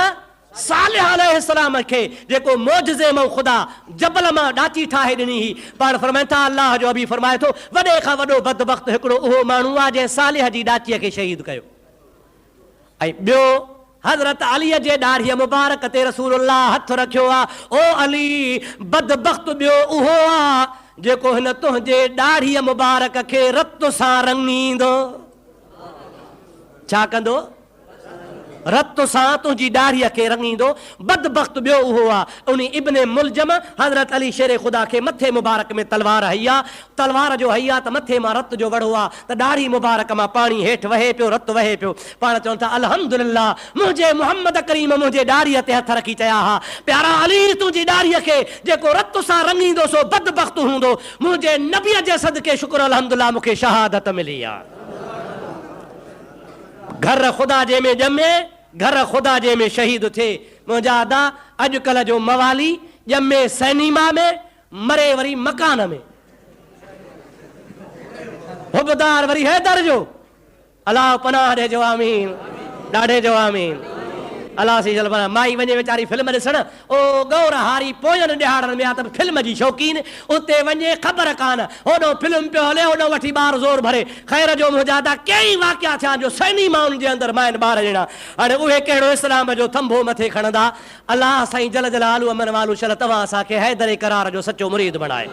सालिह अलैहिस्सलाम खे जेको मोजज़े मां ख़ुदा जबल मां ॾाची ठाहे ॾिनी हुई, पाण फरमाइनि था, अल्लाह जो अबी फरमाए थो, वॾे खां वॾो बदबख्त हिकिड़ो उहो माण्हू आहे जंहिं सालिह जी ॾाचीअ खे शहीद कयो। ऐं ॿियो, हज़रत अलीअ जे ॾाढ़ीअ मुबारक ते रसूलुल्लाह हथ रखियो आहे। ओ अली, बदबख्त ॿियो उहो आहे जेको हिन तुंहिंजे ॾाढ़ीअ मुबारक खे रत सां रंगींदो। छा कंदो? रत सां तुंहिंजी ॾाढ़ीअ खे रंगींदो। बदबख्त ॿियो उहो आहे। उन इब्ने मुलजम हज़रत अली शेरे ख़ुदा खे मथे मुबारक में तलवार हई आहे, तलवार जो हई आहे त मथे मां रत जो वड़ो आहे, त ॾाढ़ी मुबारक मां पाणी हेठि वहे पियो, रत वहे पियो। पाण चवनि था, अल्हम्दुलिल्लाह, मुंहिंजे मुहम्मद करीम मुंहिंजे ॾाढ़ीअ ते हथ रखी चया हा, प्यारा अली, तुंहिंजी ॾाढ़ीअ खे जेको रत सां रंगींदो सो बदबख्त हूंदो। मुंहिंजे नबीअ जे सदके शुक्र अल्हम्दुलिल्लाह मूंखे शहादत मिली आहे। घर ख़ुदा जे में ॼमे, घर ख़ुदा जे में शहीद थिए। मुंहिंजा अदा, अॼुकल्ह जो मवाली ॼमे सैनिमा में, मरे वरी मकान में। हुबदार वरी हैदर जो। अलाह पनाह ॾिजो आमीन, ॾाढे जो आमीन। अलाह सी जल माई वञे वीचारी फिल्म ॾिसण, ओ गौर हारी पोयनि ॾिहाड़नि में आहे त फिल्म जी शौक़ीन, उते वञे ख़बर कान, होॾो फिल्म पियो हले, होॾो वठी ॿार ज़ोर भरे। ख़ैर जो मुंहिंजा अदा कई वाक़िया थिया जो सैनी माण्हुनि जे अंदरि माइनि ॿार ॼणा, हाणे उहे कहिड़ो इस्लाम जो थंभो मथे खणंदा। अलाह साईं जल जलालू अमन वालू शल तव्हां असांखे हैदर करार जो सचो मुरीद बणाए,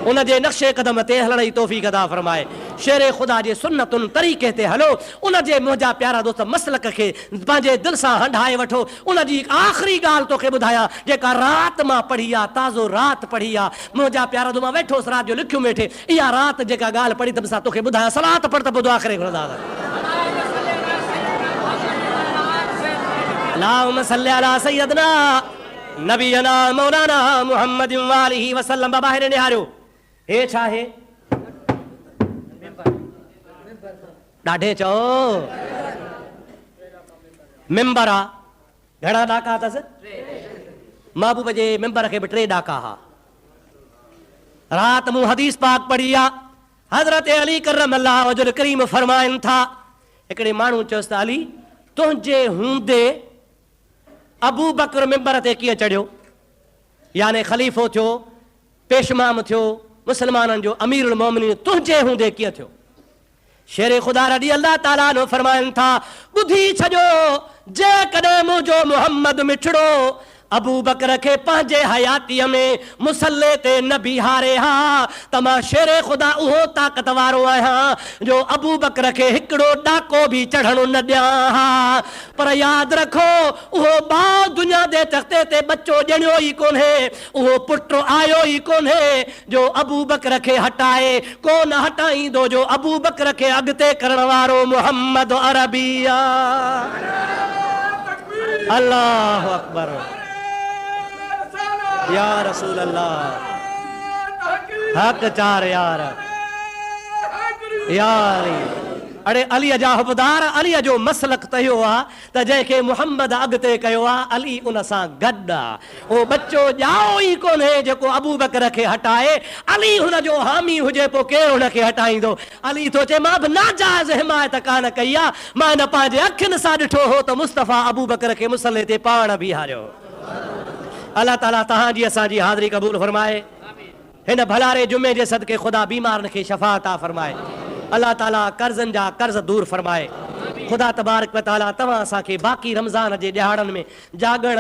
उन जे नक्शे क़दम ते हलण जी तौफ़ीक़ अता फरमाए। शेरे ख़ुदा जे सुन्नतुनि तरीक़े ते हलो, उन जे मुंहिंजा प्यारा दोस्त मसलक खे पंहिंजे दिलि सां हंढाए ॿुधाए वठो। उन जी आख़िरी ॻाल्हि तोखे ॿुधायां जेका राति मां पढ़ी आहे, ताज़ो राति पढ़ी आहे। मुंहिंजा प्यारा तूं मां वेठोसि राति जो लिखियो वेठे, इहा राति जेका ॻाल्हि पढ़ी त सां तोखे ॿुधायां। सलात पढ़ त ॿुधो आख़िरी अल्लाहुम्मा सल्ली अला सय्यदना नबीना मौलाना मुहम्मद वालिही वसल्लम। बाबा हेॾे निहारियो, हे छा आहे? ॾाढे चओ मिंबर आहे। घणा ॾाका अथसि? महबूब जे मिंबर खे बि 3 ॾाका हा। राति मूं हदीस पाक पढ़ी आहे। हज़रत अली करमल्लाह वजहुल करीम फरमाइनि था, हिकिड़े माण्हू चयोसि त अली तुंहिंजे हूंदे अबू बकर मिंबर ते कीअं चढ़ियो? याने ख़लीफ़ो थियो, पेशमाम थियो, मुस्लमाननि जो अमीरुल मोमिनीन तुंहिंजे हूंदे कीअं थियो? शेरे ख़ुदा रज़ी अल्लाह ताला नो फरमाइनि था, ॿुधी छॾियो जेकॾहिं मुंहिंजो मुहम्मद मिठड़ो अबू बकर खे पंहिंजे हयातीअ में मुसल्ले ते न बीहारे हा त मां शेरे ख़ुदा उहो ताक़त वारो आहियां जो अबू बकर खे हिकिड़ो ॾाको बि चढ़णो न ॾियां हा। पर यादि रखो, उहो भाउ दुनिया जे तख़्ते ते बच्चो ॼणियो ई कोन्हे, उहो पुटु आयो ई कोन्हे जो अबू बकर खे हटाए। कोन हटाईंदो जो अबू बकर खे अॻिते करण वारो मुहम्मद अरबी आहे। अल्लाहु अकबर या रसूल अल्लाह। हक चार यार यार। अड़े अलीअ जा हुबदार, अलीअ जो मसलक त इहो आहे त जंहिंखे मुहम्मद अॻिते कयो आहे, अली उन सां गॾु आहे। उहो बच्चो ॼाओ ई कोन्हे जेको अबू बकर खे हटाए। अली हुनजो हामी हुजे पोइ केरु हुनखे हटाईंदो? अली थो चए मां बि नाजाइज़ हिमायत कान कई आहे, मां हिन पंहिंजे अखियुनि सां ॾिठो हो त मुस्तफ़ा अबू बकर खे मुसले ते पाण बीहारियो। अल्लाह ताला तव्हांजी असांजी हाज़िरी क़बूल फरमाए। हिन भलारे जुमे जे सदके ख़ुदा बीमारनि खे शफ़ा अता फरमाए। अल्लाह ताला कर्ज़नि जा कर्ज़ दूर फरमाए। ख़ुदा तबारक व तआला तव्हां असांखे बाक़ी रमज़ान जे ॾिहाड़नि में जागण